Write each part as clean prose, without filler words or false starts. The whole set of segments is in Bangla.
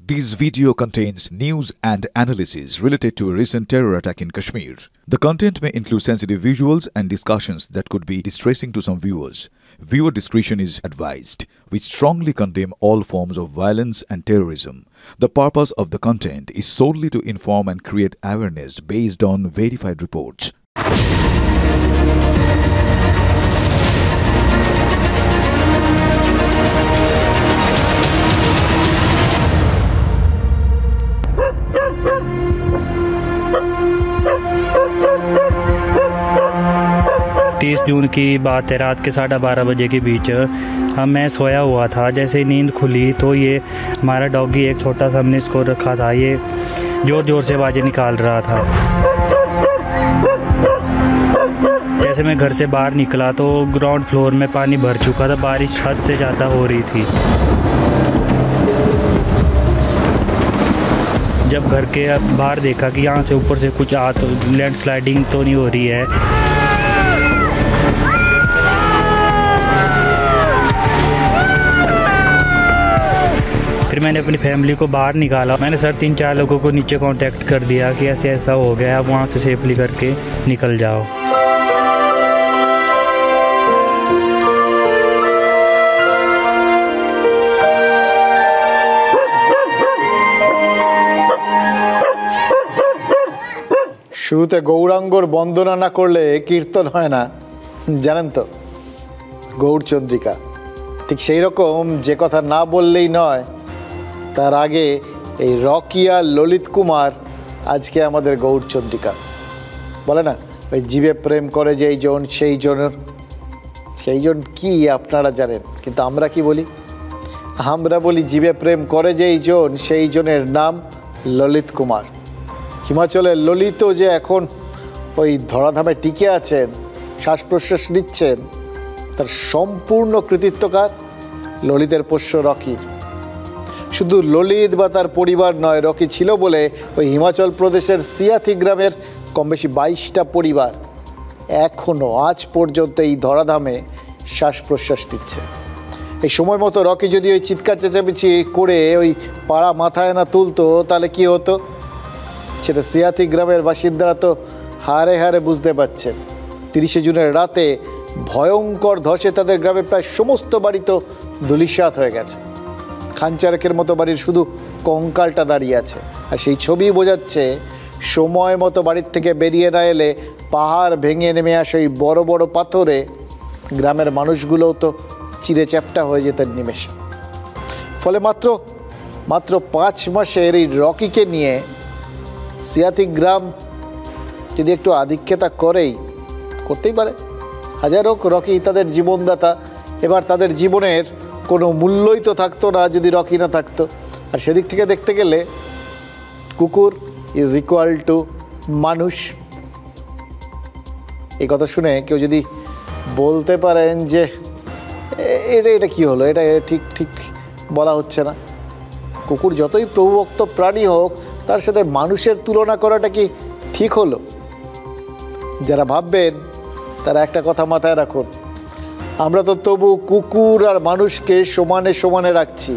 This video contains news and analysis related to a recent terror attack in Kashmir. The content may include sensitive visuals and discussions that could be distressing to some viewers. Viewer discretion is advised. We strongly condemn all forms of violence and terrorism. The purpose of the content is solely to inform and create awareness based on verified reports. जून की बात है, रात के 12:30 बजे के बीच मैं सोया हुआ था। जैसे ही नींद खुली तो ये हमारा डॉगी एक छोटा सा हमने इसको रखा था, ये ज़ोर ज़ोर से आवाज़ें निकाल रहा था। जैसे मैं घर से बाहर निकला तो ग्राउंड फ्लोर में पानी भर चुका था, बारिश हद से ज़्यादा हो रही थी। जब घर के बाहर देखा कि यहाँ से ऊपर से कुछ लैंडस्लाइडिंग तो नहीं हो रही है। फिर मैंने अपनी फैमिली को बाहर निकाला। मैंने सर 3-4 लोगों को नीचे कांटेक्ट कर दिया कि ऐसे ऐसा हो गया, आप वहाँ से सेफली करके निकल जाओ। শুরুতে গৌরাঙ্গর বন্দনা না করলে কীর্তন হয় না, জানেন তো, গৌরচন্দ্রিকা। ঠিক সেই রকম যে কথা না বললেই নয়, তার আগে এই রকি আর ললিত কুমার আজকে আমাদের গৌরচন্দ্রিকা। বলে না ওই জীবে প্রেম করে যেই জন সেই জন কি আপনারা জানেন, কিন্তু আমরা কি বলি? আমরা বলি জীবে প্রেম করে যেই জন সেই জনের নাম ললিত কুমার। হিমাচলের ললিত যে এখন ওই ধরাধামে টিকে আছেন, শ্বাস প্রশ্বাস নিচ্ছেন, তার সম্পূর্ণ কৃতিত্বকার ললিতের পোষ্য রকির। শুধু ললিত বা তার পরিবার নয়, রকি ছিল বলে ওই হিমাচল প্রদেশের সিয়াথি গ্রামের কম বেশি 22টা পরিবার এখনও আজ পর্যন্ত এই ধরাধামে শ্বাস প্রশ্বাস নিচ্ছে। এই সময় মতো রকি যদি ওই চিৎকার চেঁচামেচি করে ওই পাড়া মাথায় না তুলতো, তাহলে কি হতো সেটা সিয়াথি গ্রামের বাসিন্দারা তো হারে হারে বুঝতে পারছেন। 30শে জুনের রাতে ভয়ঙ্কর ধসে তাদের গ্রামের প্রায় সমস্ত বাড়ি তো ধূলিসাৎ হয়ে গেছে। খানচারেকের মতো বাড়ির শুধু কঙ্কালটা দাঁড়িয়ে আছে, আর সেই ছবি বোঝাচ্ছে সময় মতো বাড়ির থেকে বেরিয়ে না এলে পাহাড় ভেঙে নেমে আসে এই বড় বড় পাথরে গ্রামের মানুষগুলোও তো চিরে চ্যাপ্টা হয়ে যেতেন নিমেষে। ফলে মাত্র 5 মাসের এই রকিকে নিয়ে সিয়াথি গ্রাম যদি একটু আধিক্যতা করতেই পারে। হাজার হোক, রকি তাদের জীবনদাতা। এবার তাদের জীবনের কোনো মূল্যই তো থাকতো না যদি রকি না থাকতো। আর সেদিক থেকে দেখতে গেলে কুকুর ইজ ইকুয়াল টু মানুষ। এই কথা শুনে কেউ যদি বলতে পারেন যে এটা কি হলো, এটা ঠিক বলা হচ্ছে না। কুকুর যতই প্রভুভক্ত প্রাণী হোক, তার সাথে মানুষের তুলনা করাটা কি ঠিক হলো? যারা ভাববেন তারা একটা কথা মাথায় রাখুন, আমরা তো তবু কুকুর আর মানুষকে সমানে রাখছি।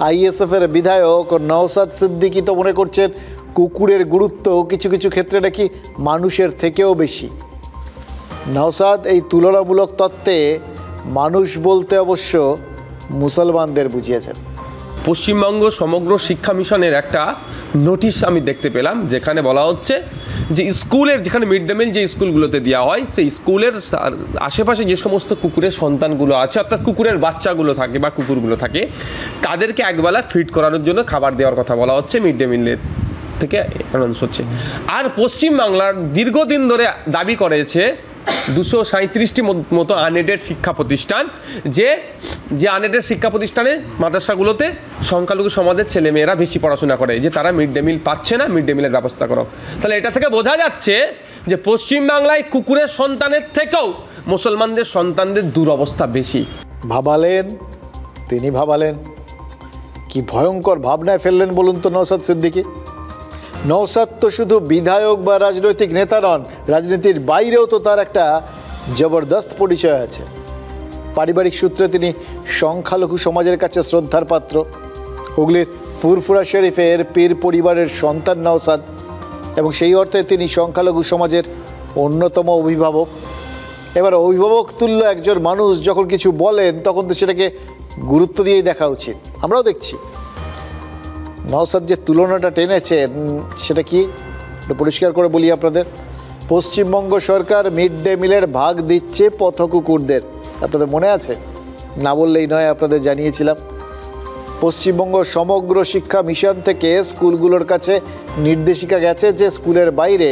আইএসএফের বিধায়ক নওশাদ সিদ্দিকী তো মনে করছেন কুকুরের গুরুত্ব কিছু কিছু ক্ষেত্রে নাকি মানুষের থেকেও বেশি। নওশাদ এই তুলনামূলক তত্ত্বে মানুষ বলতে অবশ্য মুসলমানদের বুঝিয়েছেন। পশ্চিমবঙ্গ সমগ্র শিক্ষা মিশনের একটা নোটিশ আমি দেখতে পেলাম, যেখানে বলা হচ্ছে যে স্কুলের যেখানে মিড ডে মিল যে স্কুলগুলোতে দেওয়া হয়, সেই স্কুলের আশেপাশে যে সমস্ত কুকুরের সন্তানগুলো আছে, অর্থাৎ কুকুরের বাচ্চাগুলো থাকে বা কুকুরগুলো থাকে, তাদেরকে একবেলা ফিড করানোর জন্য খাবার দেওয়ার কথা বলা হচ্ছে, মিড ডে মিলের থেকে অ্যানাউন্স হচ্ছে। আর পশ্চিমবাংলার দীর্ঘদিন ধরে দাবি করেছে 237টি মতো আনএডেড শিক্ষা প্রতিষ্ঠান, যে আনএডেড শিক্ষা প্রতিষ্ঠানে মাদ্রাসাগুলোতে সংখ্যালঘু সমাজের ছেলেমেয়েরা বেশি পড়াশোনা করে, যে তারা মিড ডে মিল পাচ্ছে না, মিড ডে মিলের ব্যবস্থা করো। তাহলে এটা থেকে বোঝা যাচ্ছে যে পশ্চিমবাংলায় কুকুরের সন্তানের থেকেও মুসলমানদের সন্তানদের দুরবস্থা বেশি। তিনি ভাবালেন কি ভয়ঙ্কর ভাবনায় ফেললেন বলুন তো নওশাদ সিদ্দিকী। নওশাদ তো শুধু বিধায়ক বা রাজনৈতিক নেতা নন, রাজনীতির বাইরেও তো তার একটা জবরদস্ত পরিচয় আছে। পারিবারিক সূত্রে তিনি সংখ্যালঘু সমাজের কাছে শ্রদ্ধার পাত্র। হুগলির ফুরফুরা শরীফের পীর পরিবারের সন্তান নওশাদ, এবং সেই অর্থে তিনি সংখ্যালঘু সমাজের অন্যতম অভিভাবক। এবার অভিভাবক তুল্য একজন মানুষ যখন কিছু বলেন তখন তো সেটাকে গুরুত্ব দিয়েই দেখা উচিত। আমরাও দেখছি নওশাদ যে তুলনাটা টেনেছেন সেটা কি পরিষ্কার করে বলি আপনাদের। পশ্চিমবঙ্গ সরকার মিড ডে মিলের ভাগ দিচ্ছে পথকুকুরদের, আপনাদের মনে আছে? না বললেই নয়, আপনাদের জানিয়েছিলাম। পশ্চিমবঙ্গ সমগ্র শিক্ষা মিশন থেকে স্কুলগুলোর কাছে নির্দেশিকা গেছে যে স্কুলের বাইরে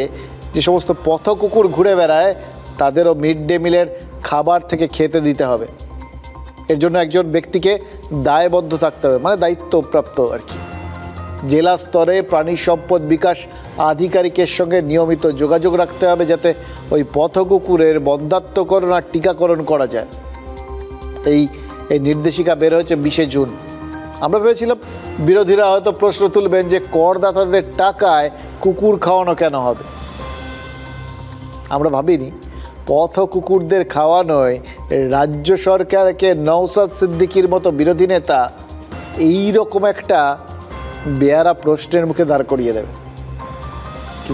যে সমস্ত পথকুকুর ঘুরে বেড়ায় তাদেরও মিড ডে মিলের খাবার থেকে খেতে দিতে হবে। এর জন্য একজন ব্যক্তিকে দায়বদ্ধ থাকতে হবে, মানে দায়িত্বপ্রাপ্ত আর কি। জেলা স্তরে প্রাণী সম্পদ বিকাশ আধিকারিকের সঙ্গে নিয়মিত যোগাযোগ রাখতে হবে যাতে ওই পথকুকুরের বন্ধ্যাত্মকরণ আর টিকাকরণ করা যায়। এই নির্দেশিকা বের হয়েছে 20 জুন। আমরা ভেবেছিলাম বিরোধীরা হয়তো প্রশ্ন তুলবেন যে করদাতাদের টাকায় কুকুর খাওয়ানো কেন হবে। আমরা ভাবিনি পথ কুকুরদের খাওয়ানোয় রাজ্য সরকারকে নওশাদ সিদ্দিকীর মতো বিরোধী নেতা এইরকম একটা বেয়ারা প্রশ্নের মুখে দাঁড় করিয়ে দেবে। কি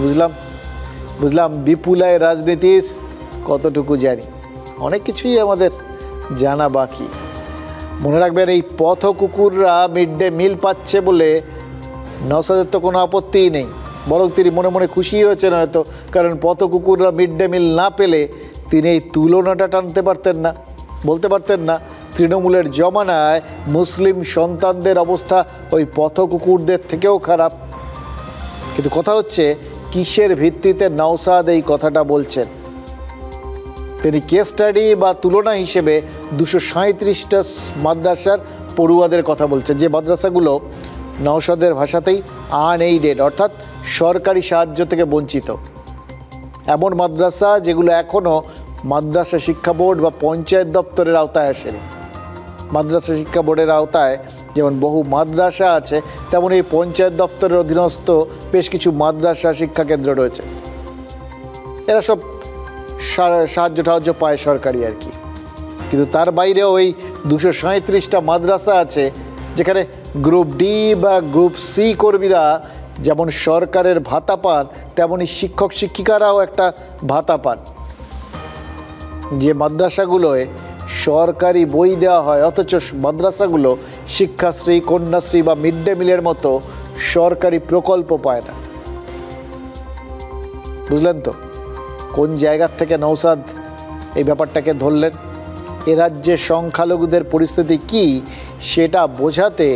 বুঝলাম বিপুলায় রাজনীতির কতটুকু জানি, অনেক কিছুই আমাদের জানা বাকি। মনে রাখবেন এই পথ কুকুররা মিড ডে মিল পাচ্ছে বলে নওশাদের তো কোনো আপত্তিই নেই, বরং তিনি মনে মনে খুশি হয়েছেন হয়তো, কারণ পথ কুকুররা মিড ডে মিল না পেলে তিনি এই তুলনাটা টানতে পারতেন না, বলতে পারতেন না তৃণমূলের জমানায় মুসলিম সন্তানদের অবস্থা ওই পথ কুকুরদের থেকেও খারাপ। কিন্তু কথা হচ্ছে কিসের ভিত্তিতে নওশাদ এই কথাটা বলছেন। তিনি কেস স্টাডি বা তুলনা হিসেবে 237টা মাদ্রাসার পড়ুয়াদের কথা বলছেন, যে মাদ্রাসাগুলো নওশাদের ভাষাতেই আনএইডেড অর্থাৎ সরকারি সাহায্য থেকে বঞ্চিত। এমন মাদ্রাসা যেগুলো এখনও মাদ্রাসা শিক্ষা বোর্ড বা পঞ্চায়েত দপ্তরের আওতায় আসেনি। মাদ্রাসা শিক্ষা বোর্ডের আওতায় যেমন বহু মাদ্রাসা আছে, তেমন এই পঞ্চায়েত দপ্তরের অধীনস্থ বেশ কিছু মাদ্রাসা শিক্ষা কেন্দ্র রয়েছে। এরা সব সাহায্য পায় সরকারি আর কি। কিন্তু তার বাইরেও ওই 237টা মাদ্রাসা আছে যেখানে গ্রুপ ডি বা গ্রুপ সি কর্মীরা যেমন সরকারের ভাতা পান, তেমনই শিক্ষক শিক্ষিকারাও একটা ভাতা পান। যে মাদ্রাসাগুলোয় সরকারি বই দেওয়া হয় অথচ মাদ্রাসাগুলো শিক্ষাশ্রী, কন্যাশ্রী বা মিড ডে মিলের মতো সরকারি প্রকল্প পায় না। বুঝলেন তো কোন জায়গার থেকে নওশাদ এই ব্যাপারটাকে ধরলেন? এ রাজ্যে সংখ্যালঘুদের পরিস্থিতি কি সেটা বোঝাতে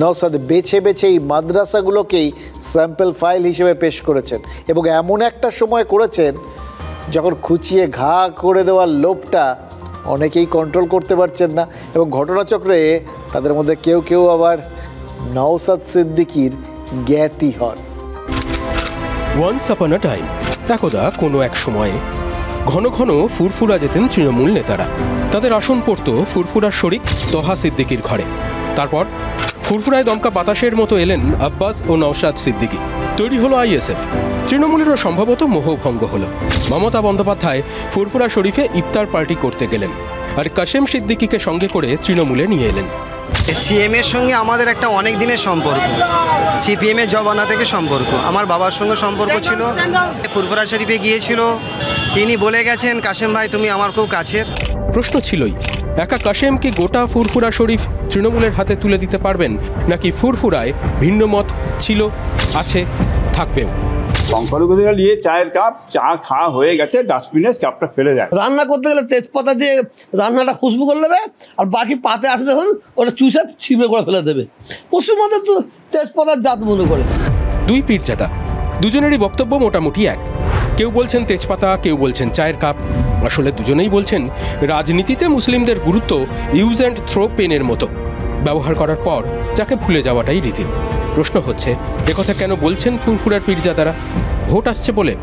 নওশাদ বেছে বেছে এই মাদ্রাসাগুলোকেই স্যাম্পল ফাইল হিসেবে পেশ করেছেন, এবং এমন একটা সময় করেছেন যখন খুঁচিয়ে ঘা করে দেওয়ার লোভটা অনেকেই কন্ট্রোল করতে পারছেন না, এবং ঘটনাচক্রে তাদের মধ্যে কেউ কেউ আবার নওশাদ সিদ্দিকীর জ্ঞাতি হন। ওয়ান্স আপন আ টাইম, একদা কোনো এক সময়ে ঘন ঘন ফুরফুরা যেতেন তৃণমূল নেতারা। তাদের আসন পড়ত ফুরফুরার শরিক তহা সিদ্দিকীর ঘরে। তারপর ফুরফুরায় দমকা বাতাসের মতো এলেন আব্বাস ও নওশাদ সিদ্দিকী। তৈরি হলো আইএসএফ। তৃণমূলেরও সম্ভবত মোহভঙ্গ হলো। মমতা বন্দ্যোপাধ্যায় ফুরফুরা শরীফে ইফতার পার্টি করতে গেলেন, আর কাশেম সিদ্দিকীকে সঙ্গে করে তৃণমূলে নিয়ে এলেন। সিএমের সঙ্গে আমাদের একটা অনেক দিনের সম্পর্ক, সিপিএমের জমানা থেকে সম্পর্ক। আমার বাবার সঙ্গে সম্পর্ক ছিল। ফুরফুরা শরীফে গিয়েছিল, তিনি বলে গেছেন কাশেম ভাই তুমি আমার খুব কাছের। প্রশ্ন ছিলই, একা কাশেম কি গোটা ফুরফুরা শরীফ তৃণমূলের হাতে তুলে দিতে পারবেন, নাকি ফুরফুরায় ভিন্ন মত ছিল, আছে, থাকবেও? সংখ্যালঘুদের নিয়ে চায়ের কাপ চা খাওয়া হয়ে গেছে, ডাস্টবিনে কাপটা ফেলে যায়। রান্না করতে গেলে তেজপাতা দিয়ে রান্নাটা খুশবু করে নেবে, আর বাকি পাতে আসবে এখন ওটা চুষে ছিপে করে ফেলে দেবে। পশ্চিমবঙ্গে তো তেজপাতার জাত মনে করে। দুই পীরজাদা, দুজনেরই বক্তব্য মোটামুটি এক। কেউ বলছেন তেজপাতা, কেউ বলছেন চায়ের কাপ। আসলে দুজনেই বলছেন রাজনীতিতে মুসলিমদের গুরুত্ব ইউজ অ্যান্ড থ্রো পেনের মতো, ব্যবহার করার পর যাকে ভুলে যাওয়াটাই রীতি। প্রশ্ন হচ্ছে, একথা কেন বলছেন ফুরফুরার পীরজাদারা? ভোট আসছে বলে?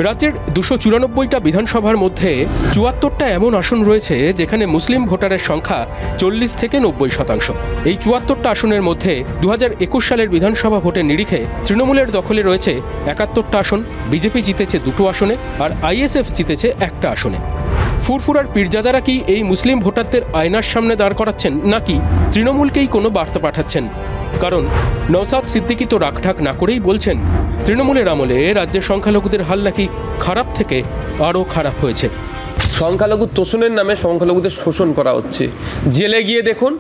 রাজ্যের 294টা বিধানসভার মধ্যে 74টা এমন আসন রয়েছে যেখানে মুসলিম ভোটারের সংখ্যা 40 থেকে 90%। এই 74টা আসনের মধ্যে 2021 সালের বিধানসভা ভোটের নিরিখে তৃণমূলের দখলে রয়েছে 71টা আসন, বিজেপি জিতেছে 2টো আসনে, আর আইএসএফ জিতেছে 1টা আসনে। ফুরফুরার পীরজাদারা কি এই মুসলিম ভোটারদের আয়নার সামনে দাঁড় করাচ্ছেন, নাকি তৃণমূলকেই কোনো বার্তা পাঠাচ্ছেন? কারণ নওশাদ সিদ্দিকী তো রাগঢাক না করেই বলছেন তৃণমূলের আমলে রাজ্যের সংখ্যালঘুদের হাল নাকি খারাপ থেকে আরও খারাপ হয়েছে। সংখ্যালঘু তোষণের নামে সংখ্যালঘুদের শোষণ করা হচ্ছে। জেলে গিয়ে দেখুন,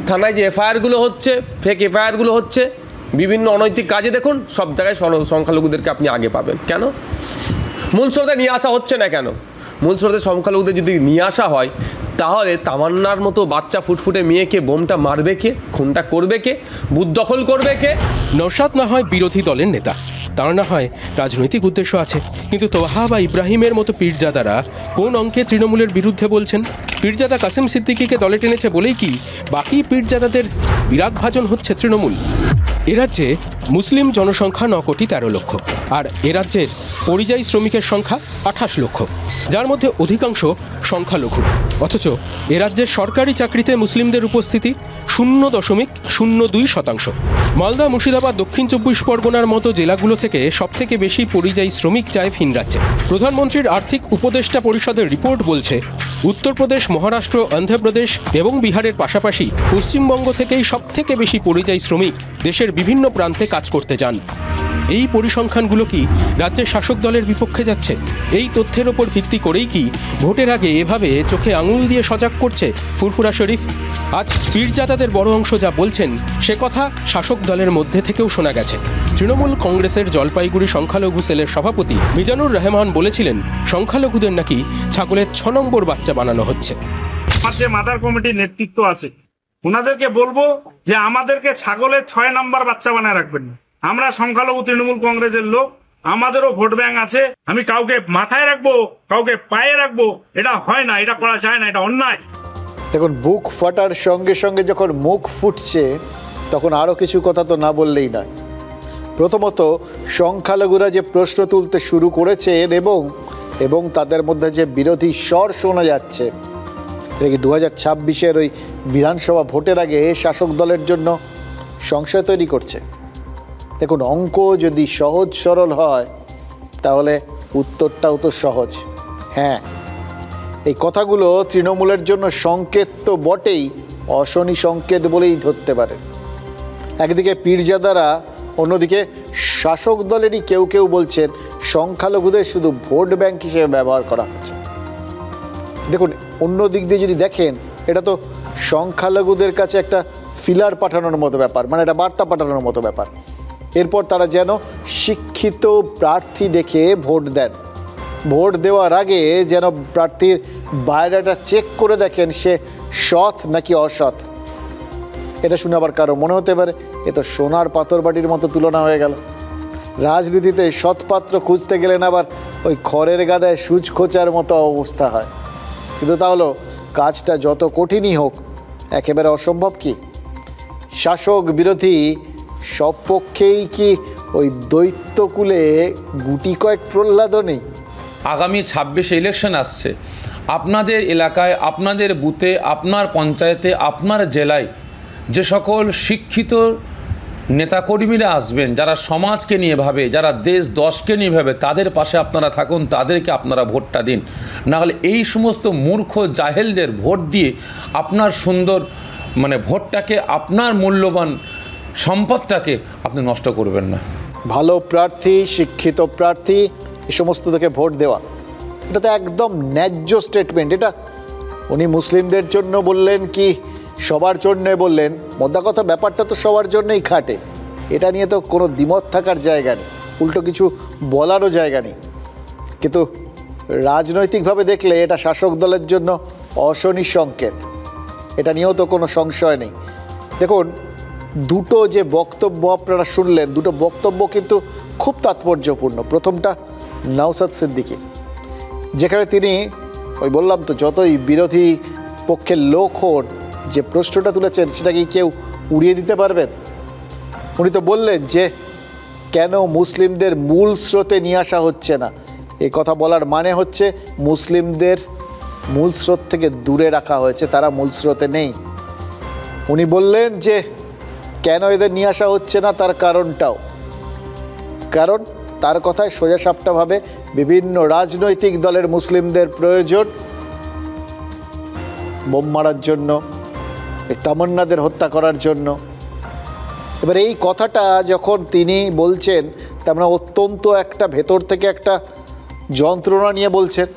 থানায় যে এফআইআরগুলো হচ্ছে, ফেক এফআইআরগুলো হচ্ছে, বিভিন্ন অনৈতিক কাজে দেখুন, সব জায়গায় সংখ্যালঘুদেরকে আপনি আগে পাবেন। কেন? মূল স্রোতে নিয়ে আসা হচ্ছে না কেন? মূল স্রোতে সংখ্যালঘুদের যদি নিয়ে আসা হয়, তাহলে তামান্নার মতো বাচ্চা ফুটফুটে মেয়েকে বোমটা মারবে কে, খুনটা করবে কে, বুথ দখল করবে কে? নওশাদ না হয় বিরোধী দলের নেতা, তার না হয় রাজনৈতিক উদ্দেশ্য আছে, কিন্তু তোহা বা ইব্রাহিমের মতো পীরজাদারা কোন অঙ্কে তৃণমূলের বিরুদ্ধে বলছেন? পীরজাদা কাসেম সিদ্দিকীকে দলে টেনেছে বলেই কি বাকি পীরজাদাদের বিরাগ ভাজন হচ্ছে তৃণমূল? এ রাজ্যে মুসলিম জনসংখ্যা 9,13 লক্ষ, আর এ রাজ্যের পরিযায়ী শ্রমিকের সংখ্যা 28 লক্ষ, যার মধ্যে অধিকাংশ সংখ্যালঘু। অথচ এ রাজ্যের সরকারি চাকরিতে মুসলিমদের উপস্থিতি 0.02%। মালদা, মুর্শিদাবাদ, দক্ষিণ 24 পরগনার মতো জেলাগুলো থেকে সবথেকে বেশি পরিযায়ী শ্রমিক যায় ভিন রাজ্যে। প্রধানমন্ত্রীর আর্থিক উপদেষ্টা পরিষদের রিপোর্ট বলছে উত্তরপ্রদেশ, মহারাষ্ট্র, অন্ধ্রপ্রদেশ এবং বিহারের পাশাপাশি পশ্চিমবঙ্গ থেকেই সবথেকে বেশি পরিযায়ী শ্রমিক দেশের বিভিন্ন প্রান্তে কাজ করতে যান। এই পরিসংখ্যানগুলো কি রাজ্যের শাসক দলের বিপক্ষে যাচ্ছে? এই তথ্যের ওপর ভিত্তি করেই কি ভোটের আগে এভাবে চোখে আঙুল দিয়ে সজাগ করছে ফুরফুরা শরীফ? আজ পীরজাদাদের বড় অংশ যা বলছেন সে কথা শাসক দলের মধ্যে থেকেও শোনা গেছে। তৃণমূল কংগ্রেসের জলপাইগুড়ি সংখ্যালঘু সেলের সভাপতি মিজানুর রহমান বলেছিলেন সংখ্যালঘুদের নাকি ছাগলের 6 নম্বর বাচ্চা বানানো হচ্ছে। আমার যে মাদার কমিটির নেতৃত্ব আছে ওনাদেরকে বলবো যে আমাদেরকে ছাগলের 6 নম্বর বাচ্চা বানায় রাখবেন। আমরা সংখ্যালঘু তৃণমূল কংগ্রেসের লোক, আমাদেরও ভোট ব্যাংক আছে। আমি কাউকে মাথায় রাখবো, কাউকে পায়ে রাখবো, এটা হয় না, এটা করা যায় না, এটা অন্যায়। দেখুন, বুক ফাটার সঙ্গে সঙ্গে যখন মুখ ফুটছে তখন আরও কিছু কথা তো না বললেই নয়। প্রথমত, সংখ্যালঘুরা যে প্রশ্ন তুলতে শুরু করেছেন এবং তাদের মধ্যে যে বিরোধী স্বর শোনা যাচ্ছে, এটা কি 2026-এর ওই বিধানসভা ভোটের আগে শাসক দলের জন্য সংশয় তৈরি করছে? দেখুন, অঙ্ক যদি সহজ সরল হয় তাহলে উত্তরটাও তো সহজ। হ্যাঁ, এই কথাগুলো তৃণমূলের জন্য সংকেত তো বটেই, অশনি সংকেত বলেই ধরতে পারে। একদিকে পীরজাদারা, অন্যদিকে শাসক দলেরই কেউ কেউ বলছেন সংখ্যালঘুদের শুধু ভোট ব্যাংক হিসেবে ব্যবহার করা হচ্ছে। দেখুন, অন্য দিক দিয়ে যদি দেখেন, এটা তো সংখ্যালঘুদের কাছে একটা ফিলার পাঠানোর মতো ব্যাপার, মানে এটা বার্তা পাঠানোর মতো ব্যাপার। এরপর তারা যেন শিক্ষিত প্রার্থী দেখে ভোট দেন। ভোট দেওয়ার আগে যেন প্রার্থীর বায়োডাটা চেক করে দেখেন সে সৎ নাকি অসৎ। এটা শুনে আবার কারো মনে হতে পারে এ তো সোনার পাথর বাটির মতো তুলনা হয়ে গেল। রাজনীতিতে সৎপাত্র খুঁজতে গেলেন আবার ওই খড়ের গাদায় সূচ খোঁচার মতো অবস্থা হয়। কিন্তু তাহলে কাজটা যত কঠিনই হোক, একেবারে অসম্ভব কি? শাসক বিরোধী সব পক্ষেই কি ওই দৈত্যকুলে গুটি কয়েক প্রহ্লাদও নেই? আগামী 26 ইলেকশন আসছে। আপনাদের এলাকায়, আপনাদের বুথে, আপনার পঞ্চায়েতে, আপনার জেলায় যে সকল শিক্ষিত নেতাকর্মীরা আসবেন, যারা সমাজকে নিয়ে ভাবে, যারা দেশ দশকে নিয়ে ভাবে, তাদের পাশে আপনারা থাকুন, তাদেরকে আপনারা ভোটটা দিন। নাহলে এই সমস্ত মূর্খ জাহেলদের ভোট দিয়ে আপনার সুন্দর ভোটটাকে, আপনার মূল্যবান সম্পদটাকে আপনি নষ্ট করবেন না। ভালো প্রার্থী, শিক্ষিত প্রার্থী, এ সমস্ত থেকে ভোট দেওয়া, এটা তো একদম ন্যায্য স্টেটমেন্ট। এটা উনি মুসলিমদের জন্য বললেন কি সবার জন্য বললেন, মোদ্দা কথা ব্যাপারটা তো সবার জন্যই খাটে। এটা নিয়ে তো কোনো দ্বিমত থাকার জায়গা নেই, উল্টো কিছু বলারও জায়গা নেই। কিন্তু রাজনৈতিকভাবে দেখলে এটা শাসক দলের জন্য অশনি সংকেত, এটা নিয়েও তো কোনো সংশয় নেই। দেখুন, দুটো যে বক্তব্য আপনারা শুনলেন, দুটো বক্তব্য কিন্তু খুব তাৎপর্যপূর্ণ। প্রথমটা নওশাদ সিদ্দিকী, যেখানে তিনি ওই বললাম তো যতই বিরোধী পক্ষের লোক হন, যে প্রশ্নটা তুলেছেন সেটা কি কেউ উড়িয়ে দিতে পারবেন? উনি তো বললেন যে কেন মুসলিমদের মূল স্রোতে নিয়ে আসা হচ্ছে না। এই কথা বলার মানে হচ্ছে মুসলিমদের মূল স্রোত থেকে দূরে রাখা হয়েছে, তারা মূল স্রোতে নেই। উনি বললেন যে কেন এদের নিয়ে আসা হচ্ছে না তার কারণটাও, কারণ তার কথায় সোজাসাপটাভাবে বিভিন্ন রাজনৈতিক দলের মুসলিমদের প্রয়োজন বোম মারার জন্য, এই তামান্নাদের হত্যা করার জন্য। এবার এই কথাটা যখন তিনি বলছেন, তার মানে অত্যন্ত একটা ভেতর থেকে একটা যন্ত্রণা নিয়ে বলছেন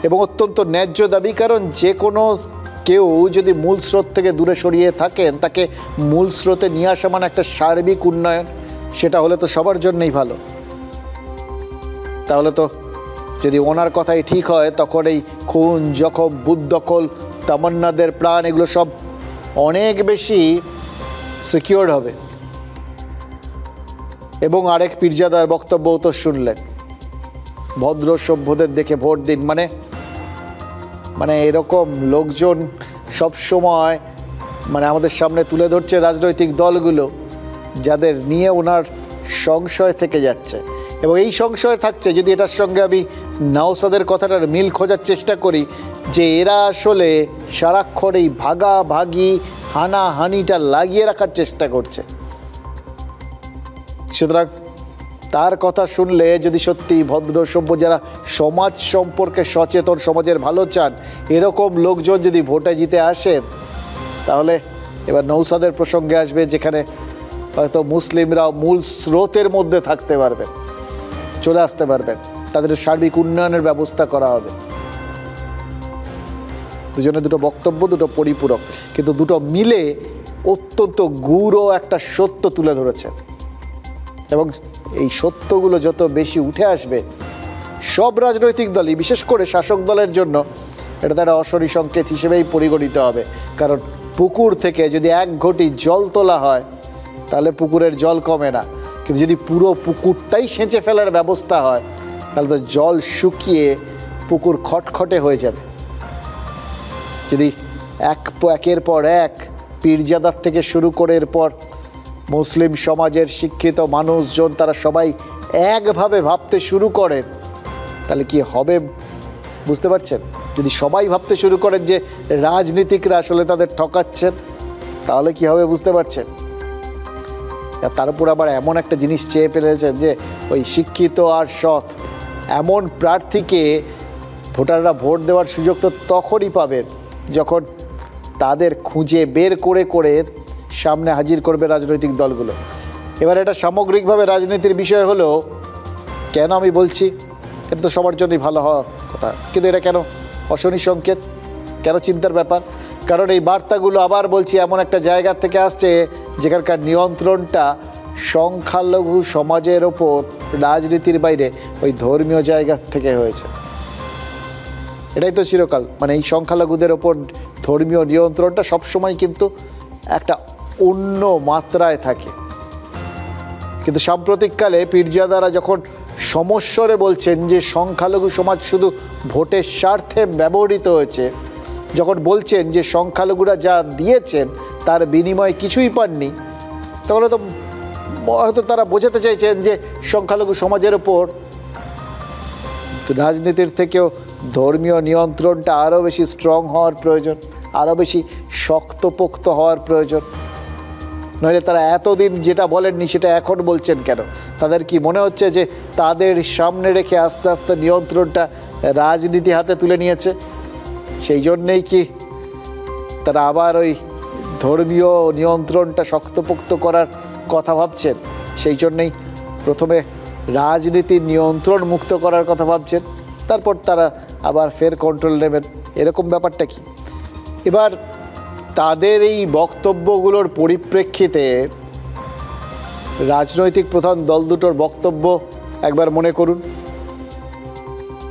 এবং অত্যন্ত ন্যায্য দাবি। কারণ যে কোনো কেউ যদি মূল স্রোত থেকে দূরে সরিয়ে থাকেন, তাকে মূল স্রোতে নিয়ে আসা মানে একটা সার্বিক উন্নয়ন, সেটা হলে তো সবার জন্যই ভালো। তাহলে তো যদি ওনার কথাই ঠিক হয়, তখন এই খুন, জখম, বুথদখল, তামান্নাদের প্রাণ, এগুলো সব অনেক বেশি সিকিউরড হবে। এবং আরেক পীরজাদার বক্তব্যও তো শুনলেন, ভদ্র সভ্যদের দেখে ভোট দিন। মানে এরকম লোকজন সব সময় মানে আমাদের সামনে তুলে ধরছে রাজনৈতিক দলগুলো, যাদের নিয়ে ওনার সংশয় থেকে যাচ্ছে। এবং এই সংশয় থাকছে, যদি এটার সঙ্গে আমি নওশাদের কথাটার মিল খোঁজার চেষ্টা করি, যে এরা আসলে সারাক্ষণ এই ভাগাভাগি, হানাহানিটা লাগিয়ে রাখার চেষ্টা করছে। সুতরাং তার কথা শুনলে যদি সত্যি ভদ্র সভ্য যারা সমাজ সম্পর্কে সচেতন, সমাজের ভালো চান, এরকম লোকজন যদি ভোটে জিতে আসেন, তাহলে এবার নওশাদের প্রসঙ্গে আসবে, যেখানে হয়তো মুসলিমরাও মূল স্রোতের মধ্যে থাকতে পারবেন, চলে আসতে পারবেন, তাদের সার্বিক উন্নয়নের ব্যবস্থা করা হবে। দুজনে দুটো বক্তব্য, দুটো পরিপূরক, কিন্তু দুটো মিলে অত্যন্ত গূঢ় একটা সত্য তুলে ধরেছে। এবং এই সত্যগুলো যত বেশি উঠে আসবে, সব রাজনৈতিক দলই, বিশেষ করে শাসক দলের জন্য এটা তারা অশনি সংকেত হিসেবেই পরিগণিত হবে। কারণ পুকুর থেকে যদি এক ঘটি জল তোলা হয়, তাহলে পুকুরের জল কমে না। কিন্তু যদি পুরো পুকুরটাই সেঁচে ফেলার ব্যবস্থা হয়, তাহলে তো জল শুকিয়ে পুকুর খটখটে হয়ে যাবে। যদি একের পর এক পীরজাদার থেকে শুরু করে এরপর মুসলিম সমাজের শিক্ষিত মানুষজন, তারা সবাই একভাবে ভাবতে শুরু করেন, তাহলে কি হবে বুঝতে পারছেন? যদি সবাই ভাবতে শুরু করেন যে রাজনীতিকরা আসলে তাদের ঠকাচ্ছেন, তাহলে কি হবে বুঝতে পারছেন? তার উপর আবার এমন একটা জিনিস চেয়ে ফেলেছেন যে ওই শিক্ষিত আর সৎ এমন প্রার্থীকে ভোটাররা ভোট দেওয়ার সুযোগ তো তখনই পাবেন যখন তাদের খুঁজে বের করে করে সামনে হাজির করবে রাজনৈতিক দলগুলো। এবার এটা সামগ্রিকভাবে রাজনীতির বিষয় হলো, কেন আমি বলছি, এটা তো সবার জন্যই ভালো হওয়ার কথা, কিন্তু এটা কেন অশনি সংকেত, কেন চিন্তার ব্যাপার? কারণ এই বার্তাগুলো, আবার বলছি, এমন একটা জায়গা থেকে আসছে যেখানকার নিয়ন্ত্রণটা সংখ্যালঘু সমাজের ওপর রাজনীতির বাইরে ওই ধর্মীয় জায়গা থেকে হয়েছে। এটাই তো চিরকাল, মানে এই সংখ্যালঘুদের ওপর ধর্মীয় নিয়ন্ত্রণটা সবসময় কিন্তু একটা অন্য মাত্রায় থাকে। কিন্তু সাম্প্রতিককালে পীরজাদারা যখন সমস্বরে বলছেন যে সংখ্যালঘু সমাজ শুধু ভোটের স্বার্থে ব্যবহৃত হয়েছে, যখন বলছেন যে সংখ্যালঘুরা যা দিয়েছেন তার বিনিময়ে কিছুই পাননি, তাহলে তো হয়তো তারা বোঝাতে চাইছেন যে সংখ্যালঘু সমাজের ওপর রাজনীতির থেকেও ধর্মীয় নিয়ন্ত্রণটা আরও বেশি স্ট্রং হওয়ার প্রয়োজন, আরও বেশি শক্তপোক্ত হওয়ার প্রয়োজন। নইলে তারা এতদিন যেটা বলেননি সেটা এখন বলছেন কেন? তাদের কি মনে হচ্ছে যে তাদের সামনে রেখে আস্তে আস্তে নিয়ন্ত্রণটা রাজনীতি হাতে তুলে নিয়েছে? সেই জন্যেই কি তারা আবার ওই ধর্মীয় নিয়ন্ত্রণটা শক্তপোক্ত করার কথা ভাবছেন? সেই জন্যেই প্রথমে রাজনীতির নিয়ন্ত্রণ মুক্ত করার কথা ভাবছেন, তারপর তারা আবার ফের কন্ট্রোল নেবেন, এরকম ব্যাপারটা কি? এবার তাদের এই বক্তব্যগুলোর পরিপ্রেক্ষিতে রাজনৈতিক প্রধান দল দুটোর বক্তব্য একবার মনে করুন।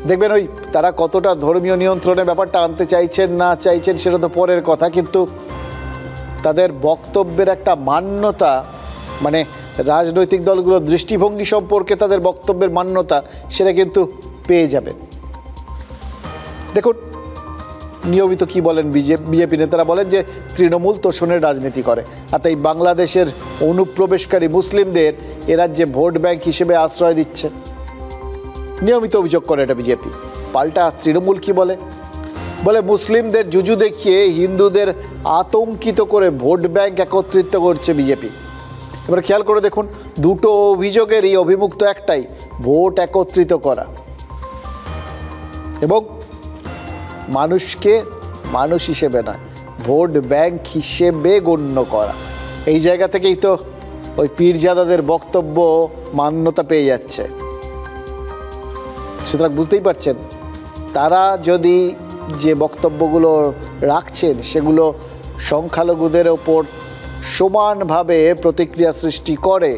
দেখবেন ওই তারা কতটা ধর্মীয় নিয়ন্ত্রণের ব্যাপারটা আনতে চাইছেন না চাইছেন সেটা তো পরের কথা, কিন্তু তাদের বক্তব্যের একটা মান্যতা, মানে রাজনৈতিক দলগুলোর দৃষ্টিভঙ্গি সম্পর্কে তাদের বক্তব্যের মান্যতা, সেটা কিন্তু পেয়ে যাবেন। দেখুন নিয়মিত কি বলেন বিজেপি নেতারা, বলেন যে তৃণমূল তোষণের রাজনীতি করে, আর তাই বাংলাদেশের অনুপ্রবেশকারী মুসলিমদের এ রাজ্যে ভোট ব্যাংক হিসেবে আশ্রয় দিচ্ছে। নিয়মিত অভিযোগ করে এটা বিজেপি। পাল্টা তৃণমূল কি বলে? বলে মুসলিমদের জুজু দেখিয়ে হিন্দুদের আতঙ্কিত করে ভোট ব্যাংক একত্রিত করছে বিজেপি। এবার খেয়াল করে দেখুন, দুটো অভিযোগেরই অভিমুক্ত একটাই, ভোট একত্রিত করা এবং মানুষকে মানুষ হিসেবে নয়, ভোট ব্যাংক হিসেবে গণ্য করা। এই জায়গা থেকেই তো ওই পীরজাদাদের বক্তব্য মান্যতা পেয়ে যাচ্ছে। সুতরাং বুঝতেই পারছেন, তারা যদি যে বক্তব্যগুলো রাখছেন সেগুলো সংখ্যালঘুদের ওপর সমানভাবে প্রতিক্রিয়া সৃষ্টি করে,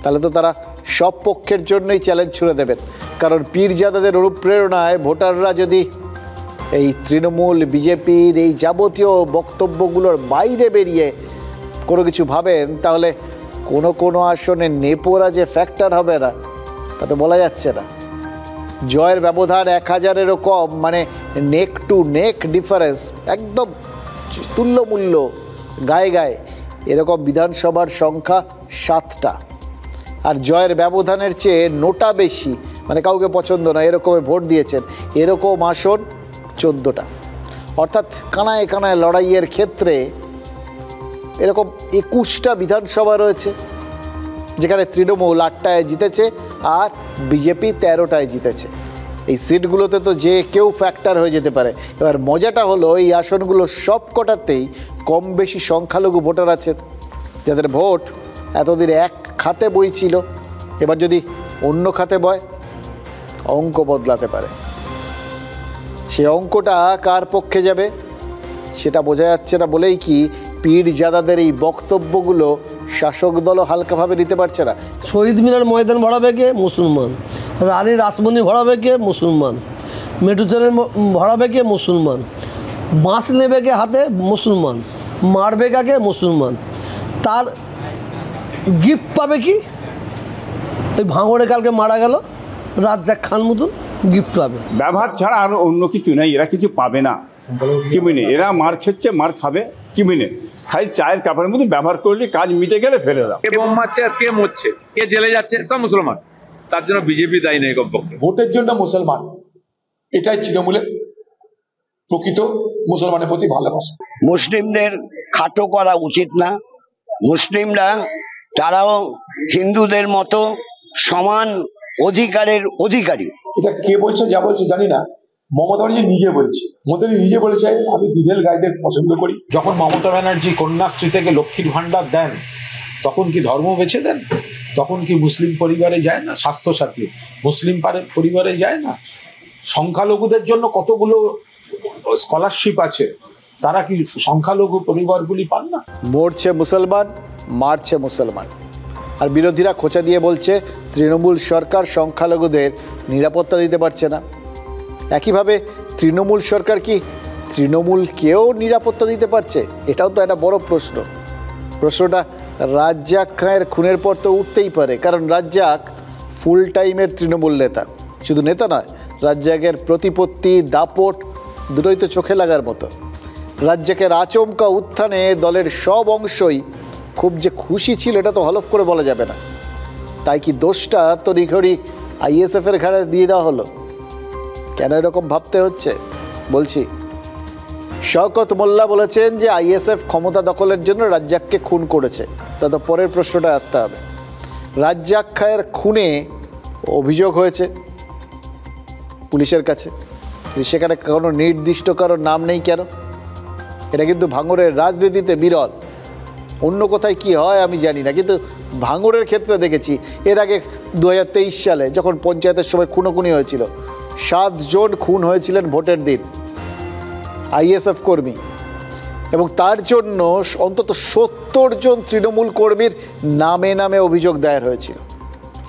তাহলে তো তারা সব পক্ষের জন্যই চ্যালেঞ্জ ছুড়ে দেবেন। কারণ পীরজাদাদের অনুপ্রেরণায় ভোটাররা যদি এই তৃণমূল বিজেপির এই যাবতীয় বক্তব্যগুলোর বাইরে বেরিয়ে কোনো কিছু ভাবেন, তাহলে কোনো আসনে নেপোরা যে ফ্যাক্টর হবে না তা তো বলা যাচ্ছে না। জয়ের ব্যবধান 1000-এরও কম, মানে নেক টু নেক ডিফারেন্স, একদম তুল্যমূল্য, গায়ে গায়ে, এরকম বিধানসভার সংখ্যা 7টা। আর জয়ের ব্যবধানের চেয়ে নোটা বেশি, মানে কাউকে পছন্দ না এরকম ভোট দিয়েছেন, এরকম আসন 14টা। অর্থাৎ কানায় কানায় লড়াইয়ের ক্ষেত্রে এরকম 21টা বিধানসভা রয়েছে, যেখানে তৃণমূল 8টায় জিতেছে আর বিজেপি 13টায় জিতেছে। এই সিটগুলোতে তো যে কেউ ফ্যাক্টর হয়ে যেতে পারে। এবার মজাটা হলো, এই আসনগুলো সব কটাতেই কম বেশি সংখ্যালঘু ভোটার আছেন, যাদের ভোট এতদিন এক খাতে বইছিল, এবার যদি অন্য খাতে বয় অঙ্ক বদলাতে পারে। সে অঙ্কটা কার পক্ষে যাবে সেটা বোঝা যাচ্ছে না বলেই কি পীরজাদাদের এই বক্তব্যগুলো শাসক দলও হালকাভাবে নিতে পারছে না। শহীদ মিনার ময়দান ভরাবে কে? মুসলমান। রানী রাসমণি ভরাবে কে? মুসলমান। মেট্রো ট্রেন ভরাবে কে? মুসলমান। বাঁশ নেবে কে হাতে? মুসলমান। মারবে কাকে? মুসলমান। তার গিফট পাবে কি? ওই ভাঙড়ে কালকে মারা গেল রাজ্জাক খান মতন গিফট পাবে। ব্যবহার ছাড়া আর অন্য কিছু নেই, এরা কিছু পাবে না। কি বুঝলি, এরা মার খেচ্ছে, মার খাবে, কি বুঝলি, খাই চায়ের কাপড়ের মধ্যে ব্যবহার করলে কাজ মিটে গেলে ফেলে দাও। কে বোম মারছে আর কে মরছে, কে জেলে যাচ্ছে, সব মুসলমান। তার জন্য বিজেপি দায়ী নেই কমপক্ষে। ভোটের জন্য মুসলমান, এটাই তৃণমূলের প্রকৃত মুসলমানের প্রতি ভালোবাসা। মুসলিমদের খাটো করা উচিত না। মুসলিমরা তারাও হিন্দুদের মতো সমান অধিকারের অধিকারী। এটা কে বলছে, যা বলছে জানি না, মমতা ব্যানার্জি নিজে বলছে। মমতা নিজে বলেছে আমি দিঘেল গাইদের পছন্দ করি। যখন মমতা ব্যানার্জি কন্যাশ্রী থেকে লক্ষ্মীর ভান্ডার দেন, তখন কি ধর্ম বেছে দেন? তখন কি মুসলিম পরিবারে যায় না? স্বাস্থ্যসাথী মুসলিম পরিবারে যায় না? সংখ্যালঘুদের জন্য কতগুলো স্কলারশিপ আছে, তারা কি সংখ্যালঘু পরিবারগুলি পান না? মরছে মুসলমান, মারছে মুসলমান। আর বিরোধীরা খোঁচা দিয়ে বলছে তৃণমূল সরকার সংখ্যালঘুদের নিরাপত্তা দিতে পারছে না। একইভাবে তৃণমূল সরকার কি তৃণমূলকেও নিরাপত্তা দিতে পারছে? এটাও তো একটা বড় প্রশ্ন। প্রশ্নটা রাজ্জাক খাঁয়ের খুনের পর তো উঠতেই পারে, কারণ রাজ্জাক ফুল টাইমের তৃণমূল নেতা। শুধু নেতা নয়, রাজ্জাকের প্রতিপত্তি, দাপট দুটোই তো চোখে লাগার মতো। রাজ্জাকের আচমকা উত্থানে দলের সব অংশই খুব যে খুশি ছিল এটা তো হলফ করে বলা যাবে না। তাই কি দোষটা তড়িঘড়ি আইএসএফের ঘাড়ে দিয়ে দেওয়া হলো? কেন এরকম ভাবতে হচ্ছে বলছি। শওকত মোল্লা বলেছেন যে আইএসএফ ক্ষমতা দখলের জন্য রাজ্জাককে খুন করেছে। তা তো পরের প্রশ্নটা আসতে হবে। রাজ্জাক খাঁয়ের খুনে অভিযোগ হয়েছে পুলিশের কাছে, সেখানে কোনো নির্দিষ্ট কারো নাম নেই কেন? এটা কিন্তু ভাঙড়ের রাজনীতিতে বিরল। অন্য কোথায় কি হয় আমি জানি না, কিন্তু ভাঙড়ের ক্ষেত্রে দেখেছি। এর আগে 2023 সালে যখন পঞ্চায়েতের সময় খুনোখুনি হয়েছিল, 7 জন খুন হয়েছিলেন ভোটের দিন, আইএসএফ কর্মী, এবং তার জন্য অন্তত 70 জন তৃণমূল কর্মীর নামে নামে অভিযোগ দায়ের হয়েছিল।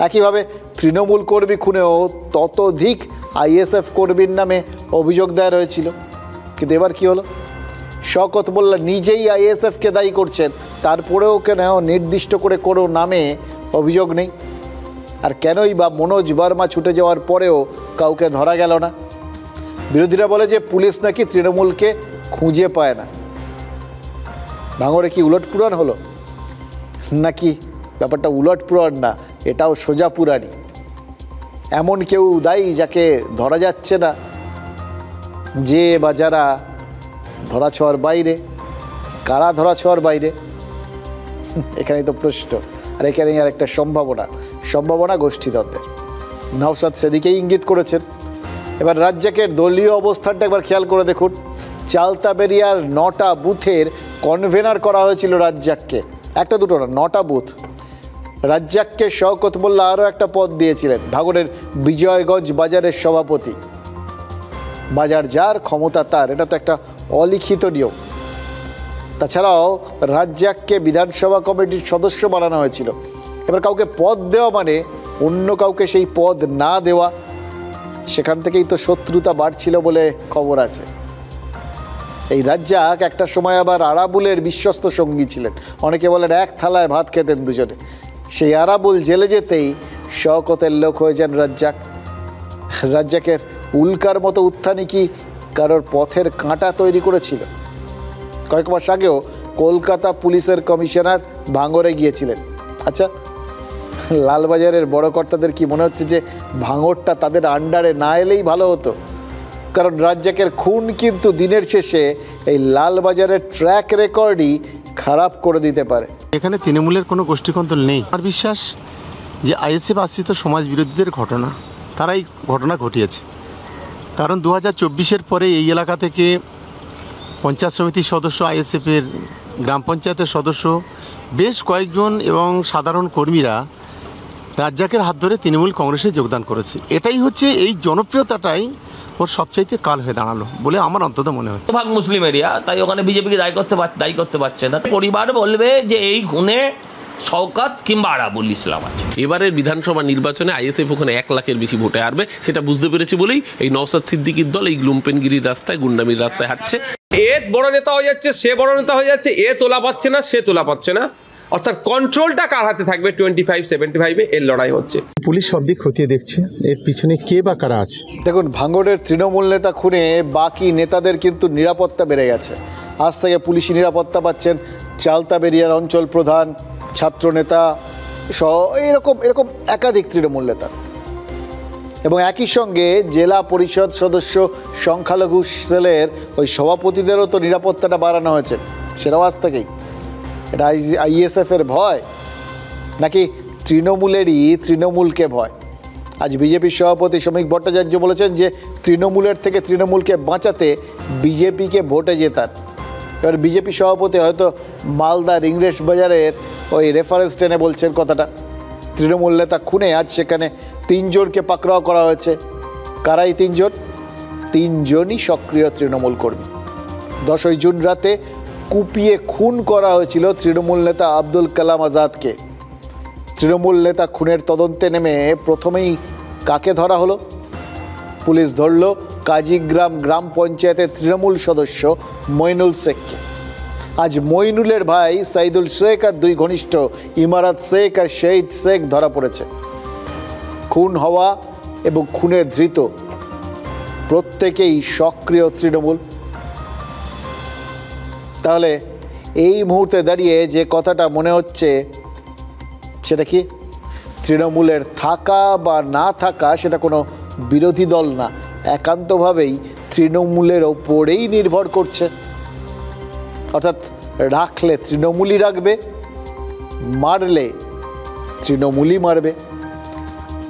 একইভাবে তৃণমূল কর্মী খুনেও ততোধিক আইএসএফ কর্মীর নামে অভিযোগ দায়ের হয়েছিল। কিন্তু এবার কি হলো? শওকত মোল্লা নিজেই আইএসএফকে দায়ী করছেন, তারপরেও কেন নির্দিষ্ট করে কোনো নামে অভিযোগ নেই? আর কেনই বা মনোজ বার্মা ছুটে যাওয়ার পরেও কাউকে ধরা গেল না? বিরোধীরা বলে যে পুলিশ নাকি তৃণমূলকে খুঁজে পায় না। ভাঙড়ে কি উলটপুরাণ হলো নাকি? ব্যাপারটা উলটপুরাণ না, এটাও সোজা পুরাণী। এমন কেউ দায়ী যাকে ধরা যাচ্ছে না, যে বা যারা ধরা ছোঁয়ার বাইরে। কারা ধরা ছোঁয়ার বাইরে? এখানেই তো প্রশ্ন। আর এখানেই আর একটা সম্ভাবনা গোষ্ঠীদ্বন্দ্বের। নওশাদ সেদিকেই ইঙ্গিত করেছেন। এবার রাজ্জাকের দলীয় অবস্থানটা একবার খেয়াল করে দেখুন। চালতাবেরিয়ার 9টা বুথের কনভেনার করা হয়েছিল রাজ্জাককে, একটা দুটো না, 9টা বুথ। রাজ্জাককে শওকত মোল্লা আরও একটা পদ দিয়েছিলেন, ভাঙড়ের বিজয়গঞ্জ বাজারের সভাপতি। বাজার যার, ক্ষমতা তার, এটা তো একটা অলিখিত নিয়ম। তাছাড়াও রাজ্জাককে বিধানসভা কমিটির সদস্য বানানো হয়েছিল। এবার কাউকে পদ দেওয়া মানে অন্য কাউকে সেই পদ না দেওয়া, সেখান থেকেই তো শত্রুতা বাড়ছিল বলে খবর আছে। এই রাজ্জাক একটা সময় আবার আরাবুলের বিশ্বস্ত সঙ্গী ছিলেন, অনেকে বলেন এক থালায় ভাত খেতেন দুজনে। সেই আরাবুল জেলে যেতেই শওকতের লোক হয়ে যান রাজ্জাক। রাজ্জাকের উল্কার মতো উত্থানই কি কারোর পথের কাঁটা তৈরি করেছিল? কয়েক মাস আগেও কলকাতা পুলিশের কমিশনার ভাঙড়ে গিয়েছিলেন। আচ্ছা, লালবাজারের বড় কর্তাদের কি মনে হচ্ছে যে ভাঙড়টা তাদের আন্ডারে না এলেই ভালো হতো? কারণ রাজ্জাকের খুন কিন্তু দিনের শেষে এই লালবাজারের ট্র্যাক রেকর্ডই খারাপ করে দিতে পারে। এখানে তৃণমূলের কোনো গোষ্ঠীকন্দল নেই। আমার বিশ্বাস যে আইএসএফ আশ্রিত সমাজ বিরোধীদের ঘটনা, তারাই ঘটনা ঘটিয়েছে। কারণ 2024-এর পরে এই এলাকা থেকে পঞ্চায়েত সমিতির সদস্য, আইএসএফের গ্রাম পঞ্চায়েতের সদস্য, বেশ কয়েকজন এবং সাধারণ কর্মীরা রাজ্জাকের হাত ধরে তৃণমূল কংগ্রেসে যোগদান করেছে। এটাই হচ্ছে এই জনপ্রিয়তাটাই ওর সবচাইতে কাল হয়ে দাঁড়ালো বলে আমার অন্তত মনে হয়। ভাগ মুসলিম এরিয়া, তাই ওখানে বিজেপিকে দায়ী করতে পারছে না। পরিবার বলবে যে এই খুনে শওকত কিংবা আরাবুল ইসলাম আছে। এবারের বিধানসভা নির্বাচনে আইএসএফ ওখানে 1 লাখের বেশি ভোটে হারবে, সেটা বুঝতে পেরেছি বলেই এই নওশাদ সিদ্দিকীর দল এই লুম্পেনগিরির রাস্তায়, গুন্ডামির রাস্তায় হাঁটছে। এ বড় নেতা হয়ে যাচ্ছে, সে বড় নেতা হয়ে যাচ্ছে, এ তোলা পাচ্ছে না, সে তোলা পাচ্ছে না। অর্থাৎ কন্ট্রোলটা কার হাতে থাকবে? 25-75 এর লড়াই হচ্ছে। পুলিশ সব দিক খতিয়ে দেখছে, এর পিছনে কে বা কারা আছে। দেখুন, ভাঙড়ের তৃণমূল নেতা খুনে বাকি নেতাদের কিন্তু নিরাপত্তা বেড়ে গেছে। আজ থেকে পুলিশি নিরাপত্তা পাচ্ছেন চালতাবেরিয়ার অঞ্চল প্রধান, ছাত্রনেতা সহ এরকম একাধিক তৃণমূল নেতা। এবং একই সঙ্গে জেলা পরিষদ সদস্য, সংখ্যালঘু সেলের ওই সভাপতিদেরও তো নিরাপত্তাটা বাড়ানো হয়েছে, সেটাও আজ থেকেই। এটা আইএসএফের ভয় নাকি তৃণমূলকে ভয়? আজ বিজেপির সভাপতি শ্রমিক ভট্টাচার্য বলেছেন যে তৃণমূলের থেকে তৃণমূলকে বাঁচাতে বিজেপিকে ভোটে জেতান। এবার বিজেপি সভাপতি হয়তো মালদার ইংরেজ বাজারের ওই রেফারেন্স টেনে বলছেন কথাটা। তৃণমূল নেতা খুনে আজ সেখানে 3 জনকে পাকড়াও করা হয়েছে। কারাই 3 জন? 3 জনই সক্রিয় তৃণমূল কর্মী। 10ই জুন রাতে কুপিয়ে খুন করা হয়েছিল তৃণমূল নেতা আব্দুল কালাম আজাদকে। তৃণমূল নেতা খুনের তদন্তে নেমে প্রথমেই কাকে ধরা হলো? পুলিশ ধরল কাজীগ্রাম গ্রাম পঞ্চায়েতের তৃণমূল সদস্য মইনুল শেখকে। আজ মইনুলের ভাই সাইদুল শেখ আর 2 ঘনিষ্ঠ ইমারত শেখ আর শহীদ শেখ ধরা পড়েছে। খুন হওয়া এবং খুনে ধৃত প্রত্যেকেই সক্রিয় তৃণমূল। তাহলে এই মুহূর্তে দাঁড়িয়ে যে কথাটা মনে হচ্ছে সেটা কি? তৃণমূলের থাকা বা না থাকা সেটা কোনো বিরোধী দল না, একান্তভাবেই তৃণমূলের ওপরেই নির্ভর করছে। অর্থাৎ রাখলে তৃণমূলই রাখবে, মারলে তৃণমূলই মারবে।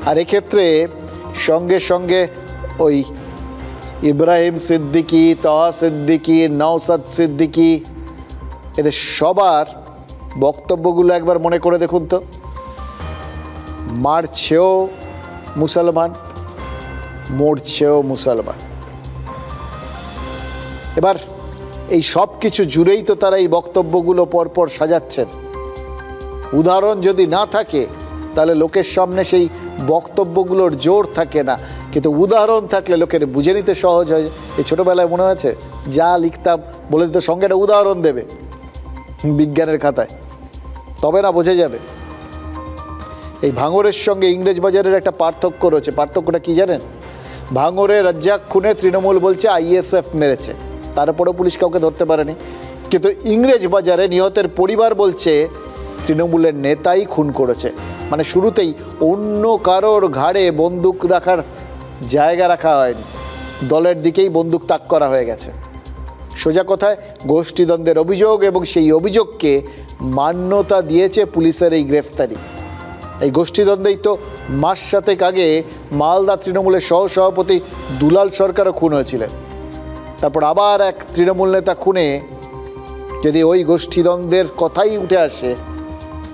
আর এক্ষেত্রে সঙ্গে সঙ্গে ওই ইব্রাহিম সিদ্দিকী, তাহা সিদ্দিকী, নওশাদ সিদ্দিকী, এদের সবার বক্তব্যগুলো একবার মনে করে দেখুন তো। মারছেও মুসলমান, মরছেও মুসলমান। এবার এই সব কিছু জুড়েই তো তারা এই বক্তব্যগুলো পরপর সাজাচ্ছেন। উদাহরণ যদি না থাকে তাহলে লোকের সামনে সেই বক্তব্যগুলোর জোর থাকে না, কিন্তু উদাহরণ থাকলে লোকের বুঝে নিতে সহজ হয়। এই ছোটোবেলায় মনে হয়েছে যা লিখতাম বলে দিত সঙ্গে একটা উদাহরণ দেবে বিজ্ঞানের খাতায়, তবে না বোঝা যাবে। এই ভাঙড়ের সঙ্গে ইংরেজ বাজারের একটা পার্থক্য রয়েছে। পার্থক্যটা কি জানেন? ভাঙড়ে রাজ্জাক খুনে তৃণমূল বলছে আইএসএফ মেরেছে, তারপরেও পুলিশ কাউকে ধরতে পারেনি। কিন্তু ইংরেজ বাজারে নিহতের পরিবার বলছে তৃণমূলের নেতাই খুন করেছে। মানে শুরুতেই অন্য কারোর ঘাড়ে বন্দুক রাখার জায়গা রাখা হয়নি, দলের দিকেই বন্দুক তাক করা হয়ে গেছে। সোজা কথায় গোষ্ঠীদ্বন্দ্বের অভিযোগ, এবং সেই অভিযোগকে মান্যতা দিয়েছে পুলিশের এই গ্রেফতারি। এই গোষ্ঠীদ্বন্দ্বেই তো মাস 7 আগে মালদা তৃণমূলের সহসভাপতি দুলাল সরকারও খুন হয়েছিলেন। তারপর আবার এক তৃণমূল নেতা খুনে যদি ওই গোষ্ঠীদ্বন্দ্বের কথাই উঠে আসে,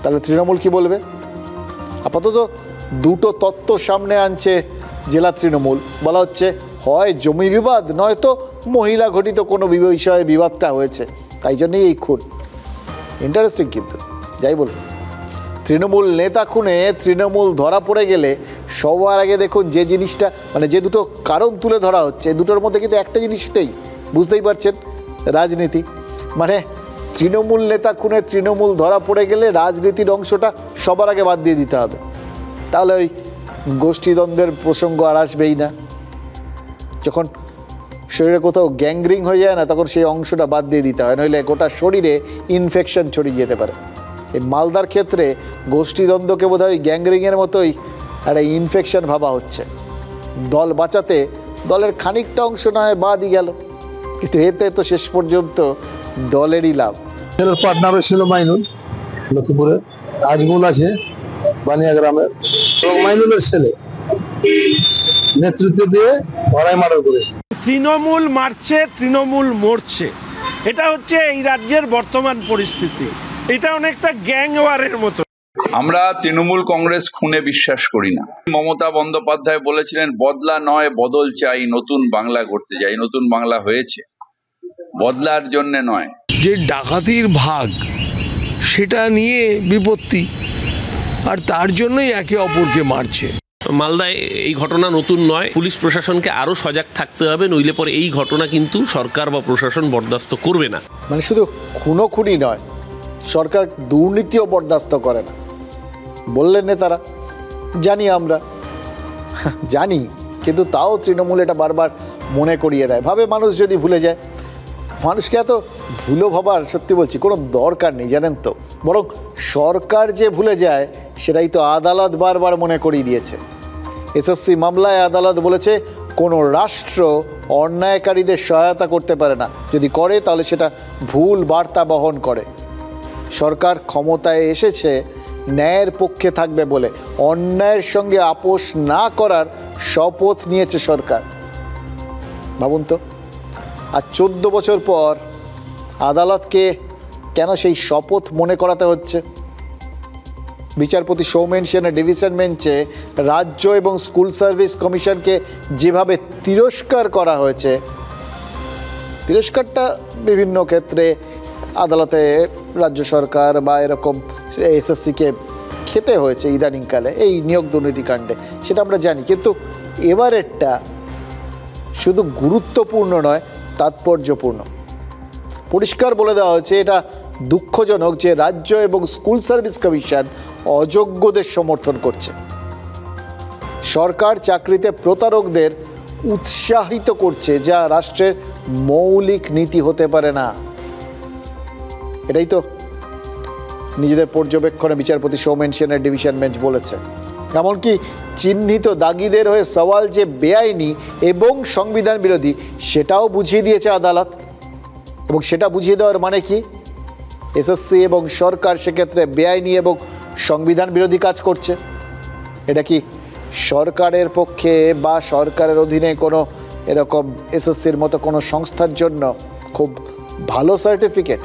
তাহলে তৃণমূল কি বলবে? আপাতত দুটো তত্ত্ব সামনে আনছে জেলা তৃণমূল। বলা হচ্ছে হয় জমি বিবাদ, নয়তো মহিলা ঘটিত কোনো বিষয়ে বিবাদটা হয়েছে, তাই জন্যই এই খুন। ইন্টারেস্টিং, কিন্তু যাই বলুন, তৃণমূল নেতা খুনে তৃণমূল ধরা পড়ে গেলে সবার আগে দেখুন যে জিনিসটা, মানে যে দুটো কারণ তুলে ধরা হচ্ছে, দুটোর মধ্যে কিন্তু একটা জিনিসটাই, বুঝতেই পারছেন, রাজনীতি। মানে তৃণমূল নেতা খুনে তৃণমূল ধরা পড়ে গেলে রাজনীতির অংশটা সবার আগে বাদ দিয়ে দিতে হবে, তাহলে ওই গোষ্ঠীদ্বন্দ্বের প্রসঙ্গ আর আসবেই না। যখন শরীরে কোথাও গ্যাংরিং হয়ে যায় না, তখন সেই অংশটা বাদ দিয়ে দিতে হয়, নইলে গোটা শরীরে ইনফেকশন ছড়িয়ে যেতে পারে। এই মালদার ক্ষেত্রে গোষ্ঠীদ্বন্দ্বকে বোধহয় গ্যাংরিংয়ের মতোই একটা ইনফেকশন ভাবা হচ্ছে। দল বাঁচাতে দলের খানিকটা অংশ নয় বাদই গেল, কিন্তু এতে তো শেষ পর্যন্ত দলেরই লাভ। পার্টনারও ছিল মাইনুল, লক্ষ্মীপুরে আজমুল আছে বানিয়া গ্রামের, এবং মাইনুলের ছেলে নেতৃত্ব দিয়ে লড়াই মার্ডার করে। তৃণমূল মারছে, তৃণমূল মরছে, এটা হচ্ছে এই রাজ্যের বর্তমান পরিস্থিতি। এটা অনেকটা গ্যাং ওয়ারের মতো। আমরা তৃণমূল কংগ্রেস খুনে বিশ্বাস করি না। মমতা বন্দ্যোপাধ্যায় বলেছিলেন বদলা নয় বদল চাই, নতুন বাংলা গড়তে চাই। নতুন বাংলা হয়েছে, বদলার জন্য নয়। যে ডাকাতির ভাগ সেটা নিয়ে বিপত্তি, আর তার জন্যই একে অপরকে মারছে। মালদায় এই ঘটনা নতুন নয়, পুলিশ প্রশাসনকে আরো সজাগ থাকতে হবে, নইলে পরে এই ঘটনা কিন্তু সরকার বা প্রশাসন বরদাস্ত করবে না। মানে শুধু খুনোখুনি নয়, সরকার দুর্নীতিও বরদাস্ত করে না বললেন নেতারা। জানি আমরা, জানি, কিন্তু তাও তৃণমূল এটা বারবার মনে করিয়ে দেয়। ভাবে মানুষ যদি ভুলে যায়, মানুষকে এত ভুলো ভাবার সত্যি বলছি কোনো দরকার নেই, জানেন তো। বরং সরকার যে ভুলে যায় সেটাই তো আদালত বারবার মনে করিয়ে দিয়েছে। এসএসসি মামলায় আদালত বলেছে কোনো রাষ্ট্র অন্যায়কারীদের সহায়তা করতে পারে না, যদি করে তাহলে সেটা ভুল বার্তা বহন করে। সরকার ক্ষমতায় এসেছে ন্যায়ের পক্ষে থাকবে বলে, অন্যায়ের সঙ্গে আপোষ না করার শপথ নিয়েছে সরকার। ভাবুন তো, আর 14 বছর পর আদালতকে কেন সেই শপথ মনে করাতে হচ্ছে? বিচারপতি সৌমেন সেনের ডিভিশন বেঞ্চে রাজ্য এবং স্কুল সার্ভিস কমিশনকে যেভাবে তিরস্কার করা হয়েছে, তিরস্কারটা বিভিন্ন ক্ষেত্রে আদালতে রাজ্য সরকার বা এরকম এসএসসিকে খেতে হয়েছে ইদানিংকালে এই নিয়োগ দুর্নীতিকাণ্ডে, সেটা আমরা জানি। কিন্তু এবারেরটা শুধু গুরুত্বপূর্ণ নয়, তাৎপর্যপূর্ণ। পরিষ্কার বলে দেওয়া হয়েছে এটা দুঃখজনক যে রাজ্য এবং স্কুল সার্ভিস কমিশন অযোগ্যদের সমর্থন করছে। সরকার চাকরিতে প্রতারকদের উৎসাহিত করছে, যা রাষ্ট্রের মৌলিক নীতি হতে পারে না। এটাই তো নিজেদের পর্যবেক্ষণে বিচারপতি সৌমেন সেনের ডিভিশন বেঞ্চ বলেছে। এমনকি চিহ্নিত দাগিদের হয়ে সওয়াল যে বেআইনি এবং সংবিধান বিরোধী সেটাও বুঝিয়ে দিয়েছে আদালত। এবং সেটা বুঝিয়ে দেওয়ার মানে কি? এসএসসি এবং সরকার সেক্ষেত্রে বেআইনি এবং সংবিধান বিরোধী কাজ করছে। এটা কি সরকারের পক্ষে বা সরকারের অধীনে কোনো এরকম এসএসসির মতো কোনো সংস্থার জন্য খুব ভালো সার্টিফিকেট?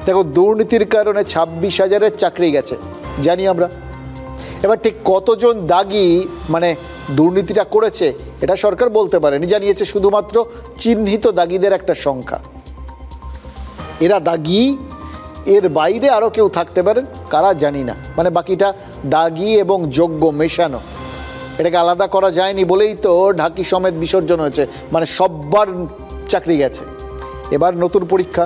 দেখো, দুর্নীতির কারণে 26,000-এর চাকরি গেছে জানি আমরা। এবার ঠিক কতজন দাগি মানে দুর্নীতিটা করেছে এটা সরকার বলতে পারেনি, জানিয়েছে শুধুমাত্র চিহ্নিত দাগিদের একটা সংখ্যা। এরা দাগি, এর বাইরে আরও কেউ থাকতে পারেন, কারা জানি না। মানে বাকিটা দাগি এবং যোগ্য মেশানো। এটাকে আলাদা করা যায়নি বলেই তো ঢাকি সমেত বিসর্জন হয়েছে, মানে সববার চাকরি গেছে। এবার নতুন পরীক্ষা,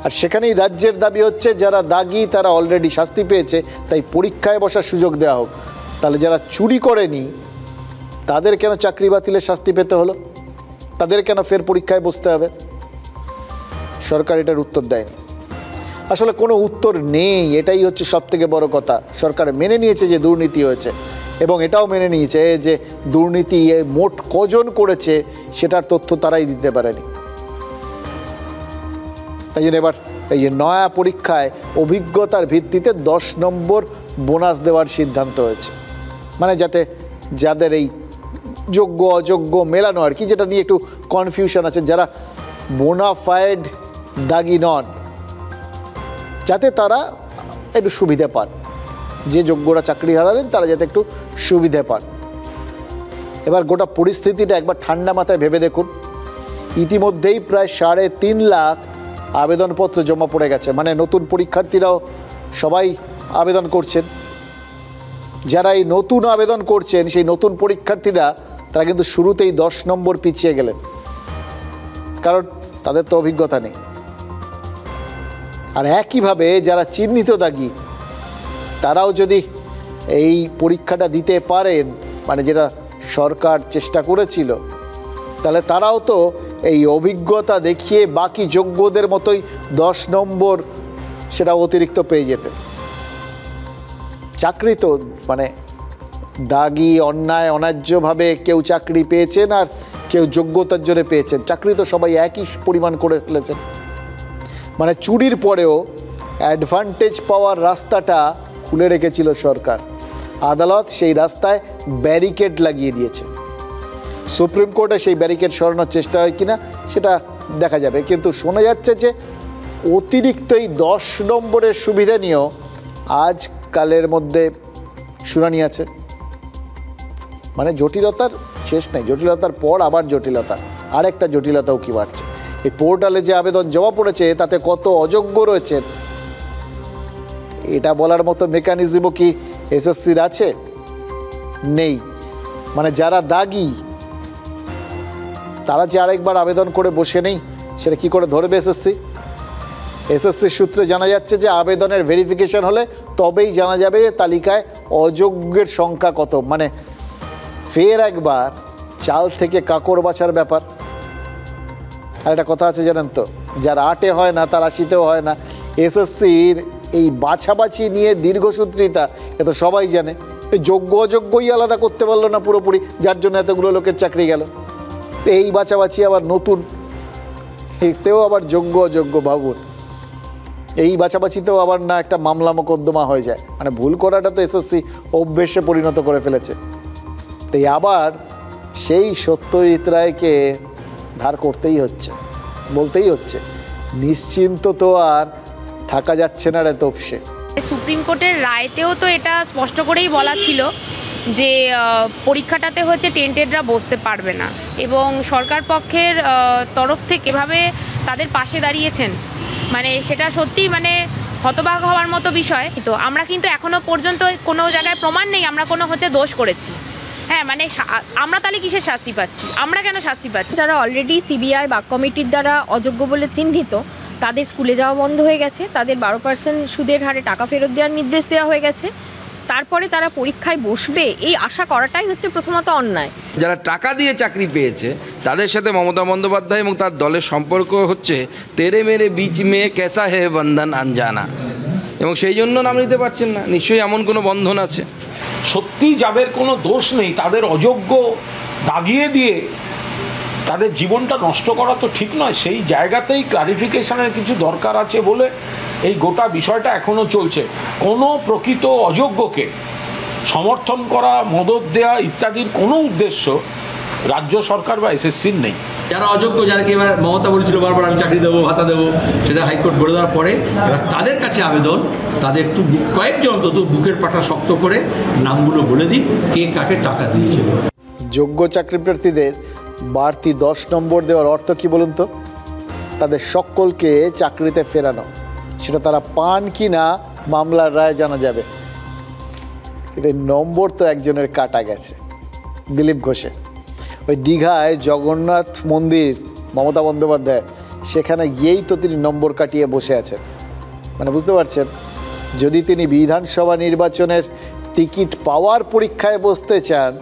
আর সেখানেই রাজ্যের দাবি হচ্ছে যারা দাগি তারা অলরেডি শাস্তি পেয়েছে, তাই পরীক্ষায় বসার সুযোগ দেওয়া হোক। তাহলে যারা চুরি করেনি তাদের কেন চাকরি বাতিলের শাস্তি পেতে হলো? তাদের কেন ফের পরীক্ষায় বসতে হবে? সরকার এটার উত্তর দেয়নি। আসলে কোনো উত্তর নেই, এটাই হচ্ছে সবথেকে বড় কথা। সরকার মেনে নিয়েছে যে দুর্নীতি হয়েছে, এবং এটাও মেনে নিয়েছে যে দুর্নীতি মোট কজন করেছে সেটার তথ্য তারাই দিতে পারেনি। তাই জন্য এবার এই যে নয়া পরীক্ষায় অভিজ্ঞতার ভিত্তিতে 10 নম্বর বোনাস দেওয়ার সিদ্ধান্ত হয়েছে। মানে যাতে যাদের এই যোগ্য অযোগ্য মেলানো আর কি, যেটা নিয়ে একটু কনফিউশন আছে, যারা বোনাফাইড দাগি নন, যাতে তারা একটু সুবিধা পান। যে যোগ্যরা চাকরি হারালেন তারা যাতে একটু সুবিধে পান। এবার গোটা পরিস্থিতিটা একবার ঠান্ডা মাথায় ভেবে দেখুন, ইতিমধ্যেই প্রায় 3.5 লাখ আবেদনপত্র জমা পড়ে গেছে, মানে নতুন পরীক্ষার্থীরাও সবাই আবেদন করছেন। যারা এই নতুন আবেদন করছেন সেই নতুন পরীক্ষার্থীরা তারা কিন্তু শুরুতেই 10 নম্বর পিছিয়ে গেলেন, কারণ তাদের তো অভিজ্ঞতা নেই। আর একইভাবে যারা চিহ্নিত দাগি তারাও যদি এই পরীক্ষাটা দিতে পারেন, মানে যেটা সরকার চেষ্টা করেছিল, তাহলে তারাও তো এই অভিজ্ঞতা দেখিয়ে বাকি যোগ্যদের মতোই 10 নম্বর সেটা অতিরিক্ত পেয়ে যেতেন। চাকরি তো মানে দাগি অন্যায় অন্যায্যভাবে কেউ চাকরি পেয়েছেন আর কেউ যোগ্যতার জন্য পেয়েছেন, চাকরি তো সবাই একই পরিমাণ করে ফেলেছেন। মানে চুরির পরেও অ্যাডভান্টেজ পাওয়ার রাস্তাটা খুলে রেখেছিল সরকার, আদালত সেই রাস্তায় ব্যারিকেড লাগিয়ে দিয়েছে। সুপ্রিম কোর্টে সেই ব্যারিকেড সরানোর চেষ্টা হয় কিনা সেটা দেখা যাবে, কিন্তু শোনা যাচ্ছে যে অতিরিক্ত এই 10 নম্বরের সুবিধা নিয়েও আজকালের মধ্যে শুনানি আছে। মানে জটিলতার শেষ নেই, জটিলতার পর আবার জটিলতা, আরেকটা জটিলতাও কি বাড়ছে। এই পোর্টালে যে আবেদন জমা পড়েছে তাতে কত অযোগ্য রয়েছেন এটা বলার মতো মেকানিজমও কি এসএসসির আছে? নেই। মানে যারা দাগি তারা যে আরেকবার আবেদন করে বসে নেই সেটা কি করে ধরবে এসএসসি? এসএসসির সূত্রে জানা যাচ্ছে যে আবেদনের ভেরিফিকেশন হলে তবেই জানা যাবে তালিকায় অযোগ্যের সংখ্যা কত। মানে ফের একবার চাল থেকে কাকড় বাছার ব্যাপার। আর একটা কথা আছে জানেন তো, যার 8-এ হয় না তার 80-তেও হয় না। এসএসসির এই বাছাবাছি নিয়ে দীর্ঘসূত্রিতা এ তো সবাই জানে। যোগ্য অযোগ্যই আলাদা করতে পারলো না পুরোপুরি, যার জন্য এতগুলো লোকের চাকরি গেল। তো এই বাছাবাছি আবার নতুন, এতেও আবার যোগ্য অযোগ্য ভাবুন। এই বাছাবাছিতেও আবার না একটা মামলা মোকদ্দমা হয়ে যায়। মানে ভুল করাটা তো এসএসসি অভ্যেসে পরিণত করে ফেলেছে। তাই আবার সেই সত্যজিৎ রায়কে ধার করতেই হচ্ছে, বলতেই হচ্ছে নিশ্চিন্ত তো আর থাকা যাচ্ছে না রে তপসে। সুপ্রিম কোর্টের রায়তেও তো এটা স্পষ্ট করেই বলা ছিল যে পরীক্ষাটাতে হচ্ছে টেন্টেডরা বসতে পারবে না, এবং সরকার পক্ষের তরফ থেকে এভাবে তাদের পাশে দাঁড়িয়েছেন, মানে সেটা সত্যি মানে হতবাক হওয়ার মতো বিষয়। তো আমরা কিন্তু এখনো পর্যন্ত কোনো জায়গায় প্রমাণ নেই আমরা কোনো হচ্ছে দোষ করেছি। হ্যাঁ, মানে আমরা তাহলে কিসের শাস্তি পাচ্ছি? আমরা কেন শাস্তি পাচ্ছি? যারা অলরেডি সিবিআই বা কমিটির দ্বারা অযোগ্য বলে চিহ্নিত তাদের স্কুলে যাওয়া বন্ধ হয়ে গেছে, তাদের 12% সুদের হারে টাকা ফেরত দেওয়ার নির্দেশ দেওয়া হয়ে গেছে, তারপরে তারা পরীক্ষায় বসবে এই আশা করাটাই হচ্ছে প্রথমত অন্যায়। যারা টাকা দিয়ে চাকরি পেয়েছে তাদের সাথে মমতা বন্দ্যোপাধ্যায় এবং তার দলের সম্পর্ক হচ্ছে তেরে মেরে বীচ মে কেসা হে বন্ধন আনজানা, এবং সেই জন্য নাম নিতে পারছেন না। নিশ্চয়ই এমন কোনো বন্ধন আছে। সত্যি যাদের কোনো দোষ নেই তাদের অযোগ্য দাগিয়ে দিয়ে তাদের জীবনটা নষ্ট করা তো ঠিক নয়। সেই জায়গাতেই ক্লারিফিকেশনের কিছু দরকার আছে বলে এই গোটা বিষয়টা এখনও চলছে। কোনো প্রকৃত অযোগ্যকে সমর্থন করা, মদত দেওয়া ইত্যাদির কোনো উদ্দেশ্য রাজ্য সরকার বা এসএসসির নেই। যারা অযোগ্য, যাদেরকে এবার মমতা বলেছিল বারবার আমি চাকরি দেবো, ভাতা দেবো, সেটা হাইকোর্ট বলে দেওয়ার পরে এবার তাদের কাছে আবেদন, তাদের একটু কয়েকজন অন্তত বুকের পাটা শক্ত করে নামগুলো বলে দিন কে কাকে টাকা দিয়েছিল। যোগ্য চাকরি প্রার্থীদের বাড়তি 10 নম্বর দেওয়ার অর্থ কি বলুন তো? তাদের সকলকে চাকরিতে ফেরানো। সেটা তারা পান কি না মামলার রায় জানা যাবে। কিন্তু নম্বর তো একজনের কাটা গেছে, দিলীপ ঘোষের। ওই দীঘায় জগন্নাথ মন্দির মমতা বন্দ্যোপাধ্যায়, সেখানে গিয়েই তো তিনি নম্বর কাটিয়ে বসে আছেন। মানে বুঝতে পারছেন, যদি তিনি বিধানসভা নির্বাচনের টিকিট পাওয়ার পরীক্ষায় বসতে চান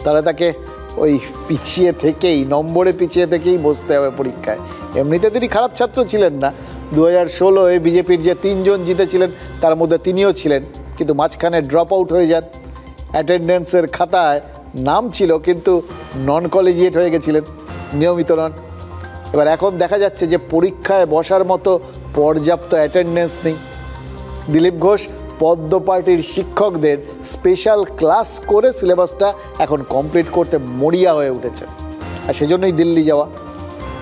তাহলে তাকে ওই পিছিয়ে থেকেই, নম্বরে পিছিয়ে থেকেই বসতে হবে পরীক্ষায়। এমনিতে তিনি খারাপ ছাত্র ছিলেন না। 2016-এ বিজেপির যে 3 জন জিতেছিলেন তার মধ্যে তিনিও ছিলেন, কিন্তু মাঝখানে ড্রপ আউট হয়ে যান। অ্যাটেন্ডেন্সের খাতায় নাম ছিল কিন্তু নন কলেজিয়েট হয়ে গেছিলেন, নিয়মিত নন। এবার এখন দেখা যাচ্ছে যে পরীক্ষায় বসার মতো পর্যাপ্ত অ্যাটেন্ডেন্স নেই। দিলীপ ঘোষ পদ্ম পার্টির শিক্ষকদের স্পেশাল ক্লাস করে সিলেবাসটা এখন কমপ্লিট করতে মরিয়া হয়ে উঠেছে, আর সেজন্যই দিল্লি যাওয়া।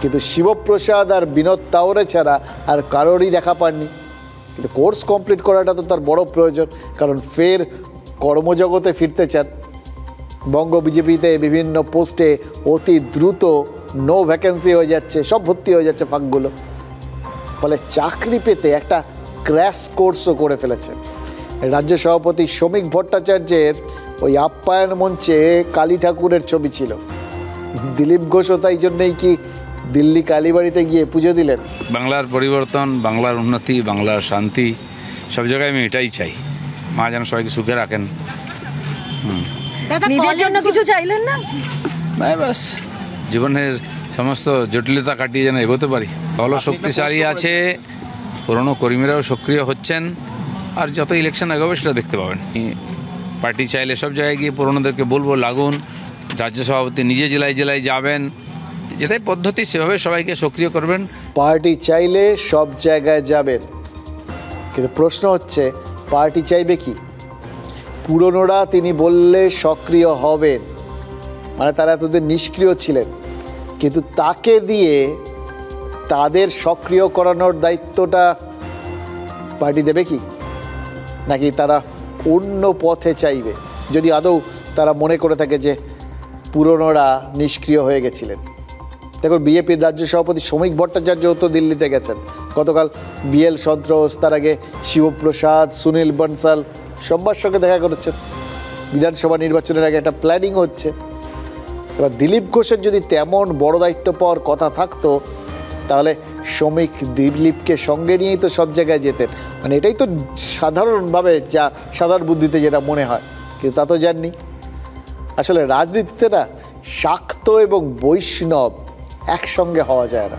কিন্তু শিবপ্রসাদ আর বিনোদ তাওরে ছাড়া আর কারোরই দেখা পাননি। কিন্তু কোর্স কমপ্লিট করাটা তো তার বড় প্রয়োজন, কারণ ফের কর্মজগতে ফিরতে চান। বঙ্গ বিজেপিতে বিভিন্ন পোস্টে অতি দ্রুত নো ভ্যাকেন্সি হয়ে যাচ্ছে, সব ভর্তি হয়ে যাচ্ছে ফাঁকগুলো, ফলে চাকরি পেতে একটা ক্র্যাশ কোর্সও করে ফেলেছে। রাজ্য সভাপতি শ্রমিক ভট্টাচার্যের ওই আপ্যায়ন মঞ্চে কালী ঠাকুরের ছবি ছিল। দিলীপ ঘোষও তাই জন্যেই কি দিল্লি কালীবাড়িতে গিয়ে পুজো দিলেন। বাংলার পরিবর্তন, বাংলার উন্নতি, বাংলার শান্তি, সব জায়গায় আমি এটাই চাই। মা যেন সবাইকে সুখে রাখেন। নিজের জন্য কিছু চাইলেন না? ব্যাস জীবনের সমস্ত জটিলতা কাটিয়ে যেন এগোতে পারি। দলও শক্তিশালী আছে, পুরনো কর্মীরাও সক্রিয় হচ্ছেন, আর যত ইলেকশন এগোবে সেটা দেখতে পাবেন। পার্টি চাইলে সব জায়গায় গিয়ে পুরনোদেরকে বলবো লাগুন। রাজ্য সভাপতি নিজে জেলায় জেলায় যাবেন, যেটাই পদ্ধতি সেভাবে সবাইকে সক্রিয় করবেন। পার্টি চাইলে সব জায়গায় যাবেন, কিন্তু প্রশ্ন হচ্ছে পার্টি চাইবে কি? পুরনোরা তিনি বললে সক্রিয় হবেন, মানে তারা এতদিন নিষ্ক্রিয় ছিলেন, কিন্তু তাকে দিয়ে তাদের সক্রিয় করানোর দায়িত্বটা পার্টি দেবে কি, নাকি তারা অন্য পথে চাইবে, যদি আদৌ তারা মনে করে থাকে যে পুরনোরা নিষ্ক্রিয় হয়ে গেছিলেন? দেখুন, বিজেপির রাজ্য সভাপতি শ্রমিক ভট্টাচার্যও তো দিল্লিতে গেছেন গতকাল। বিএল সন্ত্রোষ, তার আগে শিবপ্রসাদ, সুনীল বনসাল সবার সঙ্গে দেখা করেছেন। বিধানসভা নির্বাচনের আগে একটা প্ল্যানিং হচ্ছে। এবার দিলীপ ঘোষের যদি তেমন বড় দায়িত্ব পাওয়ার কথা থাকতো, তাহলে শ্রমিক দিলীপকে সঙ্গে নিয়েই তো সব জায়গায় যেতেন। মানে এটাই তো সাধারণভাবে, যা সাধারণ বুদ্ধিতে যেটা মনে হয়, কিন্তু তা তো জাননি। আসলে রাজনীতিতে না শাক্ত এবং বৈষ্ণব একসঙ্গে হওয়া যায় না।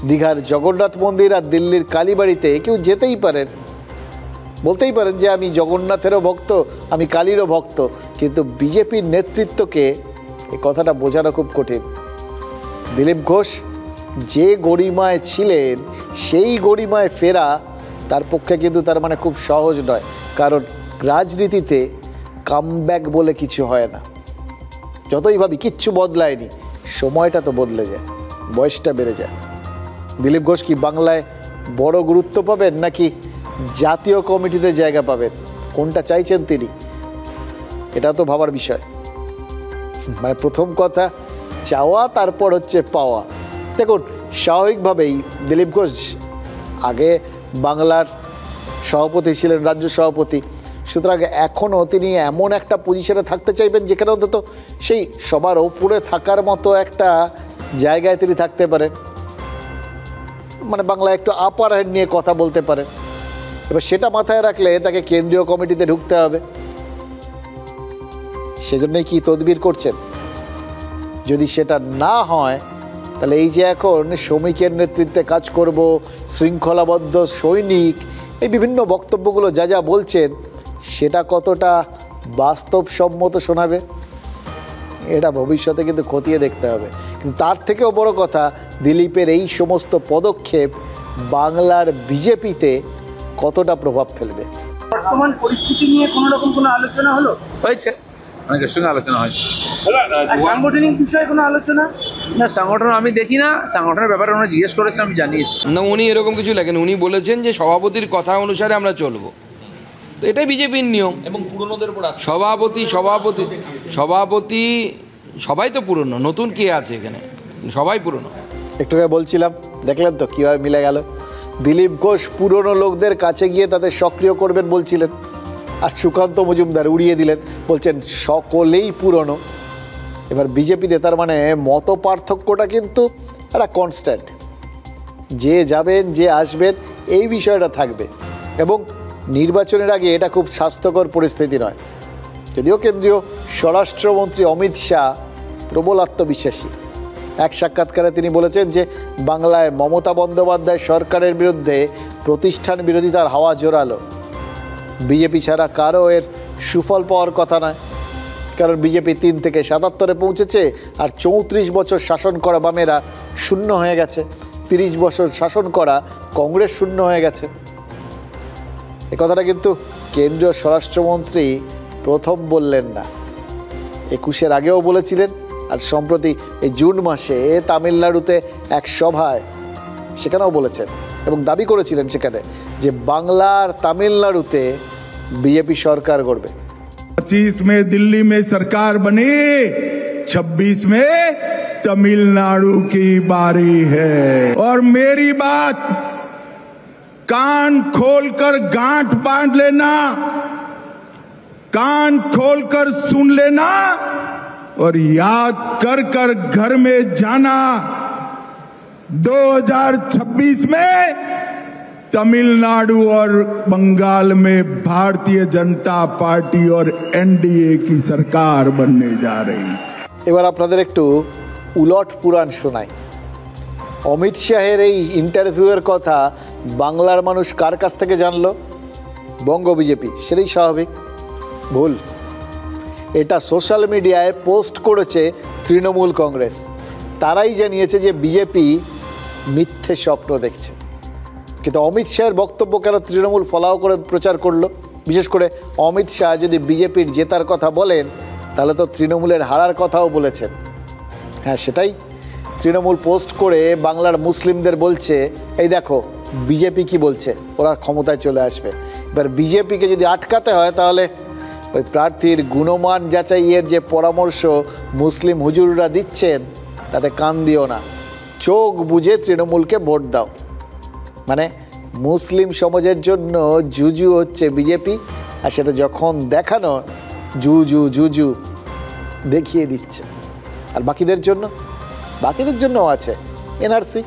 দীঘার জগন্নাথ মন্দির আর দিল্লির কালীবাড়িতে কেউ যেতেই পারেন, বলতেই পারেন যে আমি জগন্নাথেরও ভক্ত, আমি কালীরও ভক্ত, কিন্তু বিজেপির নেতৃত্বকে এই কথাটা বোঝানো খুব কঠিন। দিলীপ ঘোষ যে গরিমায় ছিলেন সেই গরিমায় ফেরা তার পক্ষে কিন্তু তার মানে খুব সহজ নয়, কারণ রাজনীতিতে কামব্যাক বলে কিছু হয় না। যতই ভাবি কিচ্ছু বদলায়নি, সময়টা তো বদলে যায়, বয়সটা বেড়ে যায়। দিলীপ ঘোষ কি বাংলায় বড় গুরুত্ব পাবেন, নাকি জাতীয় কমিটিতে জায়গা পাবেন? কোনটা চাইছেন তিনি? এটা তো ভাবার বিষয়। মানে প্রথম কথা চাওয়া, তারপর হচ্ছে পাওয়া। দেখুন, স্বাভাবিকভাবেই দিলীপ ঘোষ আগে বাংলার সভাপতি ছিলেন, রাজ্য সভাপতি, সুতরাং এখনও তিনি এমন একটা পজিশনে থাকতে চাইবেন যেখানে অন্তত সেই সবার ওপরে থাকার মতো একটা জায়গায় তিনি থাকতে পারেন, মানে বাংলায় একটু আপার হ্যান্ড নিয়ে কথা বলতে পারেন। এবার সেটা মাথায় রাখলে তাকে কেন্দ্রীয় কমিটিতে ঢুকতে হবে। সেজন্যই কি তদবির করছেন? যদি সেটা না হয়, তাহলে এই যে এখন শ্রমিকের নেতৃত্বে কাজ করব, শৃঙ্খলাবদ্ধ সৈনিক, এই বিভিন্ন বক্তব্যগুলো যা যা বলছেন, সেটা কতটা বাস্তবসম্মত শোনাবে, এটা ভবিষ্যতে কিন্তু খতিয়ে দেখতে হবে। কিন্তু তার থেকেও বড় কথা, দিলীপের এই সমস্ত পদক্ষেপ বাংলার বিজেপিতে কতটা প্রভাব ফেলবে। বর্তমান পরিস্থিতি নিয়ে কোনো রকম কোনো আলোচনা হলো? হয়েছে, অনেকের সঙ্গে আলোচনা হয়েছে। সাংগঠনিক বিষয়ে কোনো আলোচনা? না, সংগঠন আমি দেখি না, সংগঠনের ব্যাপারে ওনারা জিজ্ঞেস করেছেন, আমি জানিয়েছি। না, উনি এরকম কিছু লেখেন, উনি বলেছেন যে সভাপতির কথা অনুসারে আমরা চলবো। তো এটাই বিজেপির নিয়ম। এবং পুরনোদের উপর সভাপতি সবাই তো পুরনো, নতুন কে আছে এখানে? সবাই পুরনো। একটু আগে বলছিলাম, দেখলেন তো কীভাবে মিলে গেল। দিলীপ ঘোষ পুরনো লোকদের কাছে গিয়ে তাদের সক্রিয় করবেন বলছিলেন, আর সুকান্ত মজুমদার উড়িয়ে দিলেন, বলছেন সকলেই পুরনো। এবার বিজেপিতে তার মানে মত পার্থক্যটা কিন্তু একটা কনস্ট্যান্ট, যে যাবেন যে আসবেন এই বিষয়টা থাকবে। এবং নির্বাচনের আগে এটা খুব স্বাস্থ্যকর পরিস্থিতি নয়। যদিও কেন্দ্রীয় স্বরাষ্ট্রমন্ত্রী অমিত শাহ প্রবল আত্মবিশ্বাসী। এক সাক্ষাৎকারে তিনি বলেছেন যে বাংলায় মমতা বন্দ্যোপাধ্যায় সরকারের বিরুদ্ধে প্রতিষ্ঠান বিরোধিতার হাওয়া জোরালো। বিজেপি ছাড়া কারও এর সুফল পাওয়ার কথা নয়, কারণ বিজেপি 3 থেকে 77-এ পৌঁছেছে, আর 34 বছর শাসন করা বামেরা শূন্য হয়ে গেছে, 30 বছর শাসন করা কংগ্রেস শূন্য হয়ে গেছে। এ কথাটা কিন্তু কেন্দ্রীয় স্বরাষ্ট্রমন্ত্রী প্রথম বললেন না, 21-এর আগেও বলেছিলেন, আর সম্প্রতি এই জুন মাসে তামিলনাড়ুতে এক সভায় সেখানেও বলেছেন। এবং দাবি করেছিলেন সেখানে যে বাংলার তামিলনাড়ুতে বিজেপি সরকার গড়বে। 25 में दिल्ली में सरकार बनी, 26 में तमिलनाडु की बारी है। और मेरी बात कान खोलकर गांठ बांध लेना, कान खोलकर सुन लेना और याद कर कर घर में जाना। 2026 में तमिलनाडु और बंगाल में भारतीय जनता पार्टी और एनडीए की सरकार बनने जा रही। এবার আপনাদের একটু উলট পুরাণ শোনাই। অমিত শাহের এই ইন্টারভিউয়ের কথা বাংলার মানুষ কার কাছ থেকে জানলো? বঙ্গ বিজেপি। সেটাই স্বাভাবিক। ভুল। এটা সোশ্যাল মিডিয়ায় পোস্ট করেছে তৃণমূল কংগ্রেস। তারাই জানিয়েছে যে বিজেপি মিথ্যে স্বপ্ন দেখছে। কিন্তু অমিত শাহের বক্তব্য কেন তৃণমূল ফলাও করে প্রচার করলো? বিশেষ করে অমিত শাহ যদি বিজেপির জেতার কথা বলেন তাহলে তো তৃণমূলের হারার কথাও বলেছেন। হ্যাঁ, সেটাই তৃণমূল পোস্ট করে বাংলার মুসলিমদের বলছে, এই দেখো বিজেপি কি বলছে, ওরা ক্ষমতায় চলে আসবে। এবার বিজেপিকে যদি আটকাতে হয় তাহলে ওই প্রার্থীর গুণমান যাচাইয়ের যে পরামর্শ মুসলিম হুজুররা দিচ্ছেন তাতে কান দিও না, চোখ বুঝে তৃণমূলকে ভোট দাও। মানে মুসলিম সমাজের জন্য জুজু হচ্ছে বিজেপি, আর সেটা যখন দেখানো জুজু দেখিয়ে দিচ্ছে। আর বাকিদের জন্য আছে এনআরসি।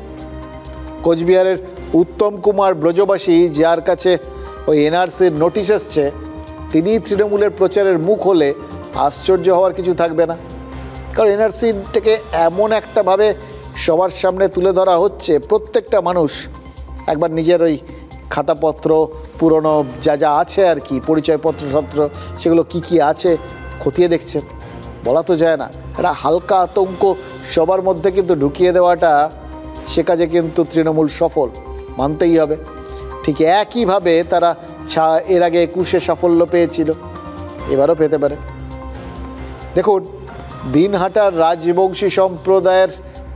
কোচবিহারের উত্তম কুমার ব্রজবাসী, যার কাছে ওই এনআরসির নোটিশ এসছে, তিনি তৃণমূলের প্রচারের মুখ হলে আশ্চর্য হওয়ার কিছু থাকবে না। কারণ এনআরসিটাকে এমন একটাভাবে সবার সামনে তুলে ধরা হচ্ছে, প্রত্যেকটা মানুষ একবার নিজের ওই খাতাপত্র পুরনো যা আছে আর কি, পরিচয়পত্র সত্র, সেগুলো কি আছে খতিয়ে দেখছেন। বলা তো যায় না, একটা হালকা আতঙ্ক সবার মধ্যে কিন্তু ঢুকিয়ে দেওয়াটা, সে কাজে কিন্তু তৃণমূল সফল মানতেই হবে। ঠিক একইভাবে তারা এর আগে 21-এ সাফল্য পেয়েছিল, এবারও পেতে পারে। দেখুন, দিনহাটার রাজবংশী সম্প্রদায়ের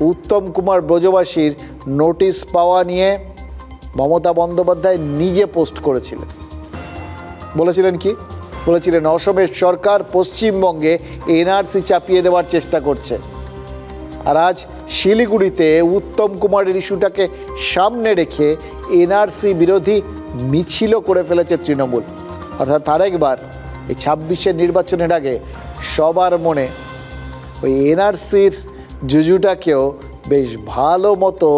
উত্তম কুমার ব্রজবাসীর নোটিশ পাওয়া নিয়ে মমতা বন্দ্যোপাধ্যায় নিজে পোস্ট করেছিলেন। বলেছিলেন কি? বলেছিলেন অসমের সরকার পশ্চিমবঙ্গে এনআরসি চাপিয়ে দেওয়ার চেষ্টা করছে। আর আজ শিলিগুড়িতে উত্তম কুমারের ইস্যুটাকে সামনে রেখে এনআরসি বিরোধী মিছিলও করে ফেলেছে তৃণমূল। অর্থাৎ আরেকবার এই 26-এর নির্বাচনের আগে সবার মনে ওই এনআরসির জুজুটাকেও বেশ ভালো মতো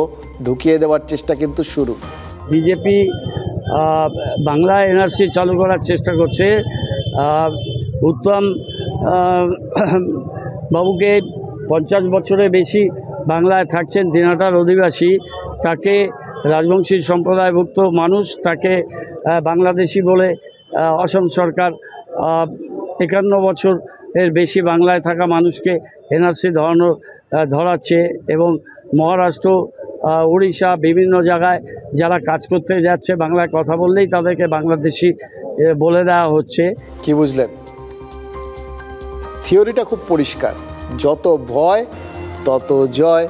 ঢুকিয়ে দেওয়ার চেষ্টা কিন্তু শুরু। বিজেপি বাংলায় এনআরসি চালু করার চেষ্টা করছে। উত্তম বাবুকে 50 বছরের বেশি বাংলায় থাকছেন, দিনহাটার অধিবাসী, তাকে রাজবংশী সম্প্রদায়ভুক্ত মানুষ, তাকে বাংলাদেশি বলে অসম সরকার 51 বছর এর বেশি বাংলায় থাকা মানুষকে এনআরসি ধরাচ্ছে। এবং মহারাষ্ট্র, উড়িষ্যা, বিভিন্ন জায়গায় যারা কাজ করতে যাচ্ছে বাংলায় কথা বললেই তাদেরকে বাংলাদেশি বলে দেওয়া হচ্ছে। কি বুঝলেন? থিওরিটা খুব পরিষ্কার, যত ভয় তত জয়।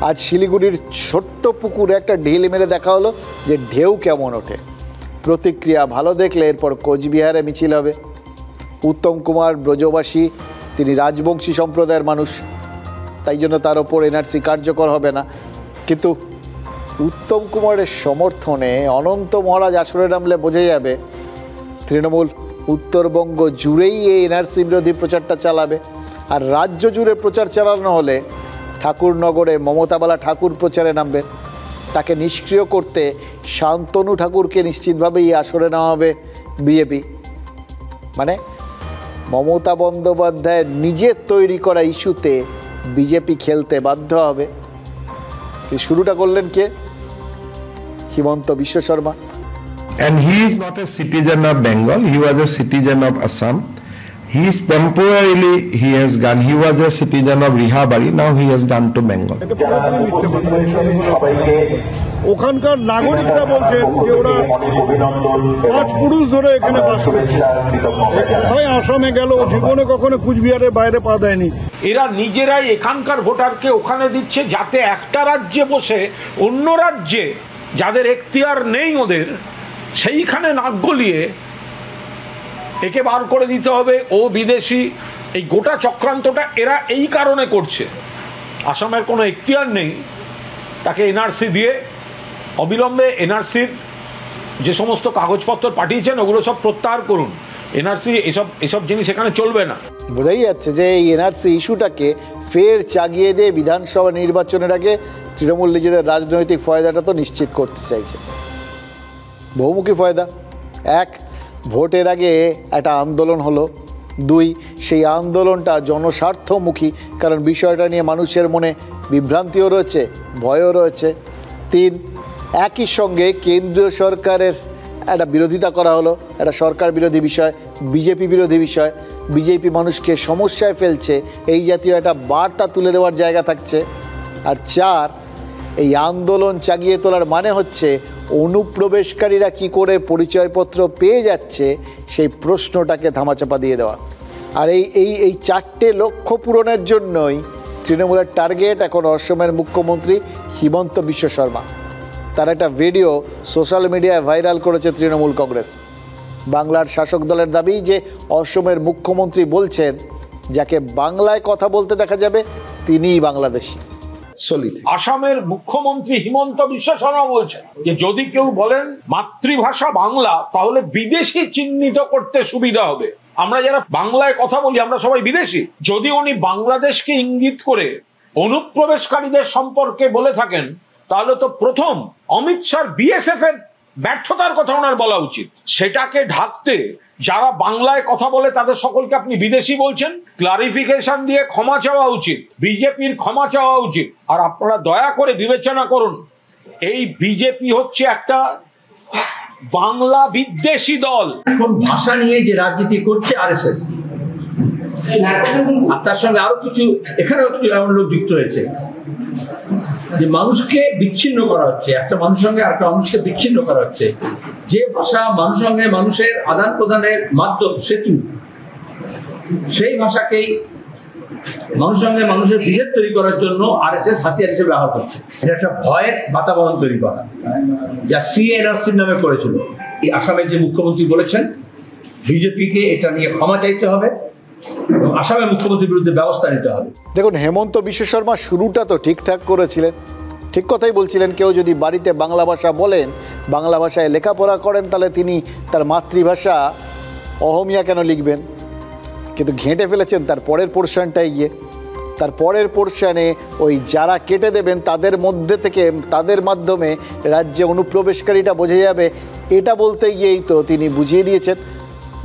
আজ শিলিগুড়ির ছোট্ট পুকুরে একটা ঢিল মেরে দেখা হলো যে ঢেউ কেমন ওঠে। প্রতিক্রিয়া ভালো দেখলে এরপর কোচবিহারে মিছিল হবে। উত্তম কুমার ব্রজবাসী, তিনি রাজবংশী সম্প্রদায়ের মানুষ, তাই জন্য তার ওপর এনআরসি কার্যকর হবে না। কিন্তু উত্তম কুমারের সমর্থনে অনন্ত মহারাজ আসরে নামলে বোঝা যাবে তৃণমূল উত্তরবঙ্গ জুড়েই এই এনআরসি বিরোধী প্রচারটা চালাবে। আর রাজ্য জুড়ে প্রচার চালানো হলে ঠাকুরনগরে মমতাবালা ঠাকুর প্রচারে নামবে। তাকে নিষ্ক্রিয় করতে শান্তনু ঠাকুরকে নিশ্চিতভাবেই আসরে নামাবে বিজেপি। মানে মমতা বন্দ্যোপাধ্যায়ের নিজের তৈরি করা ইস্যুতে বিজেপি খেলতে বাধ্য হবে। শুরুটা করলেন কে? Himanta Biswa Sarma. And he is not a citizen of Bengal, he was a citizen of Assam. He is temporarily, he has gone, he was a citizen of Rihabari, now he has gone to Bengal. ওখানকার নাগরিকরা বলছেন যে ওরা 5 পুরুষ ধরে এখানে বাস করছে, হয় আসামে গেল, জীবনে কখনো কুচবিহারের বাইরে পা দেয়নি। এরা নিজেরাই এখানকার ভোটারকে ওখানে দিচ্ছে যাতে একটা রাজ্যে বসে অন্য রাজ্যে যাদের এখতিয়ার নেই ওদের, সেইখানে নাক গলিয়ে একে বার করে দিতে হবে ও বিদেশি। এই গোটা চক্রান্তটা এরা এই কারণে করছে, আসামের কোনো এখতিয়ার নেই, তাকে এনআরসি দিয়ে অবিলম্বে এনআরসির যে সমস্ত কাগজপত্র পাঠিয়েছেন ওগুলো সব প্রত্যাহার করুন। এনআরসি এসব জিনিস এখানে চলবে না। বোঝাই যাচ্ছে যে এই এনআরসি ইস্যুটাকে ফের চাগিয়ে দিয়ে বিধানসভা নির্বাচনের আগে তৃণমূল নিজেদের রাজনৈতিক ফয়দাটা তো নিশ্চিত করতে চাইছে। বহুমুখী ফয়দা। এক, ভোটের আগে একটা আন্দোলন হলো। দুই, সেই আন্দোলনটা জনস্বার্থমুখী, কারণ বিষয়টা নিয়ে মানুষের মনে বিভ্রান্তিও রয়েছে, ভয়ও রয়েছে। তিন, একই সঙ্গে কেন্দ্রীয় সরকারের একটা বিরোধিতা করা হলো, একটা সরকার বিরোধী বিষয়, বিজেপি বিরোধী বিষয়, বিজেপি মানুষকে সমস্যায় ফেলছে, এই জাতীয় একটা বার্তা তুলে দেওয়ার জায়গা থাকছে। আর চার, এই আন্দোলন চাগিয়ে তোলার মানে হচ্ছে অনুপ্রবেশকারীরা কি করে পরিচয়পত্র পেয়ে যাচ্ছে সেই প্রশ্নটাকে ধামাচাপা দিয়ে দেওয়া। আর এই চারটে লক্ষ্য পূরণের জন্যই তৃণমূলের টার্গেট এখন অসমের মুখ্যমন্ত্রী হিমন্ত বিশ্ব শর্মা। তার একটা ভিডিও সোশ্যাল মিডিয়ায় ভাইরাল করেছে তৃণমূল কংগ্রেস। বাংলার শাসক দলের দাবি যে অসমের মুখ্যমন্ত্রী বলছেন যাকে বাংলায় কথা বলতে দেখা যাবে তিনিই বাংলাদেশি। আসামের মুখ্যমন্ত্রী হিমন্ত বিশ্ব শর্মা বলছেন যে যদি কেউ বলেন মাতৃভাষা বাংলা তাহলে বিদেশি চিহ্নিত করতে সুবিধা হবে। আমরা যারা বাংলায় কথা বলি আমরা সবাই বিদেশি। যদি উনি বাংলাদেশকে ইঙ্গিত করে অনুপ্রবেশকারীদের সম্পর্কে বলে থাকেন তাহলে তো প্রথম অমিত শাহ বিএসএফ এর ব্যর্থতার কথা ওনার বলা উচিত। সেটাকে ঢাকতে যারা বাংলায় কথা বলে তাদের সকলকে আপনি বিদেশি বলছেন। ক্লারিফিকেশন দিয়ে ক্ষমা চাওয়া উচিত, বিজেপির ক্ষমা চাওয়া উচিত। আর আপনারা দয়া করে বিবেচনা করুন, এই বিজেপি হচ্ছে একটা বাংলা বিদ্বেষী দল। এখন ভাষা নিয়ে যে রাজনীতি করছে আরএসএস, আর তার সঙ্গে আরো কিছু এখানেও এমন লোক যুক্ত হয়েছে যে মানুষকে বিচ্ছিন্ন করা হচ্ছে, একটা মানুষের সঙ্গে আরেকটা মানুষকে বিচ্ছিন্ন করা হচ্ছে। যে ভাষা মানুষের সঙ্গে মানুষের আদান প্রদানের মাধ্যম, সেতু, সেই ভাষাকেই মানুষের সঙ্গে মানুষের বিভেদ তৈরি করার জন্য আরএসএস হাতিয়ার হিসেবে ব্যবহার করছে। এটা একটা ভয়ের বাতাবরণ তৈরি করা, যা সিএনআরসির নামে করেছিল। এই আসামের যে মুখ্যমন্ত্রী বলেছেন বিজেপিকে এটা নিয়ে ক্ষমা চাইতে হবে এবং আসামের মুখ্যমন্ত্রীর বিরুদ্ধে ব্যবস্থা নিতে হবে। দেখুন, হেমন্ত বিশ্ব শর্মা শুরুটা তো ঠিকঠাক করেছিলেন, ঠিক কথাই বলছিলেন। কেউ যদি বাড়িতে বাংলা ভাষা বলেন, বাংলা ভাষায় লেখাপড়া করেন, তাহলে তিনি তার মাতৃভাষা অহমিয়া কেন লিখবেন? কিন্তু ঘেঁটে ফেলেছেন তার পরের পোর্শনটাই গিয়ে। তার পরের পোর্শনে ওই যারা কেটে দেবেন তাদের মধ্যে থেকে, তাদের মাধ্যমে রাজ্যে অনুপ্রবেশকারীটা বোঝা যাবে, এটা বলতে গিয়েই তো তিনি বুঝিয়ে দিয়েছেন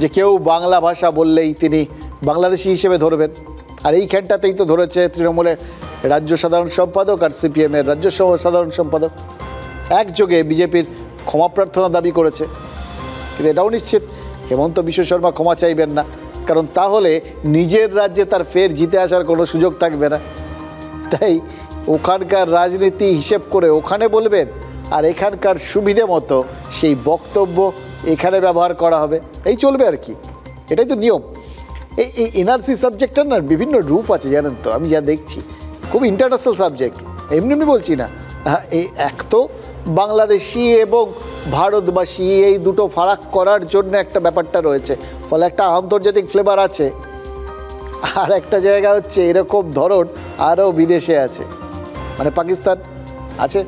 যে কেউ বাংলা ভাষা বললেই তিনি বাংলাদেশি হিসেবে ধরবেন। আর এইখানটাতেই তো ধরেছে তৃণমূলের রাজ্য সাধারণ সম্পাদক আর সিপিএমের রাজ্য সাধারণ সম্পাদক একযোগে বিজেপির ক্ষমা প্রার্থনা দাবি করেছে। কিন্তু এটাও নিশ্চিত হেমন্ত বিশ্ব শর্মা ক্ষমা চাইবেন না, কারণ তাহলে নিজের রাজ্যে তার ফের জিতে আসার কোনো সুযোগ থাকবে না। তাই ওখানকার রাজনীতি হিসেব করে ওখানে বলবেন, আর এখানকার সুবিধে মতো সেই বক্তব্য এখানে ব্যবহার করা হবে, এই চলবে আর কি। এটাই তো নিয়ম। এই এনআরসি সাবজেক্টটার না বিভিন্ন রূপ আছে জানেন তো, আমি যা দেখছি খুব ইন্টারন্যাশনাল সাবজেক্ট, এমনি এমনি বলছি না। এই এক তো বাংলাদেশি এবং ভারতবাসী এই দুটো ফারাক করার জন্য একটা ব্যাপারটা রয়েছে, ফলে একটা আন্তর্জাতিক ফ্লেভার আছে। আর একটা জায়গা হচ্ছে এরকম ধরন আরও বিদেশে আছে, মানে পাকিস্তান আছে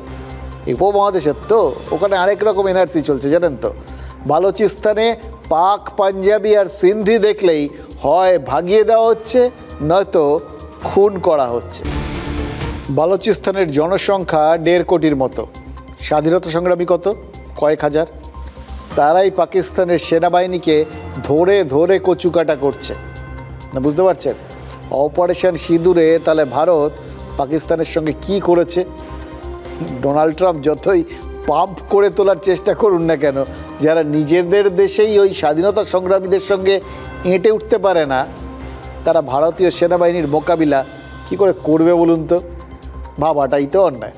এই উপমহাদেশের, তো ওখানে আরেক রকম এনআরসি চলছে জানেন তো। বালুচিস্তানে পাক, পাঞ্জাবি আর সিন্ধি দেখলেই হয় ভাগিয়ে দেওয়া হচ্ছে, নয়তো খুন করা হচ্ছে। বালুচিস্তানের জনসংখ্যা 1.5 কোটির মতো, স্বাধীনতা সংগ্রামী কত, কয়েক হাজার। তারাই পাকিস্তানের সেনাবাহিনীকে ধরে ধরে কচুকাটা করছে না, বুঝতে পারছেন? অপারেশন সিঁদুরে তাহলে ভারত পাকিস্তানের সঙ্গে কি করেছে? ডোনাল্ড ট্রাম্প যতই পাম্প করে তোলার চেষ্টা করুন না কেন, যারা নিজেদের দেশেই ওই স্বাধীনতা সংগ্রামীদের সঙ্গে এঁটে উঠতে পারে না, তারা ভারতীয় সেনাবাহিনীর মোকাবিলা কি করে করবে বলুন তো? ভাবাটাই তো অন্যায়।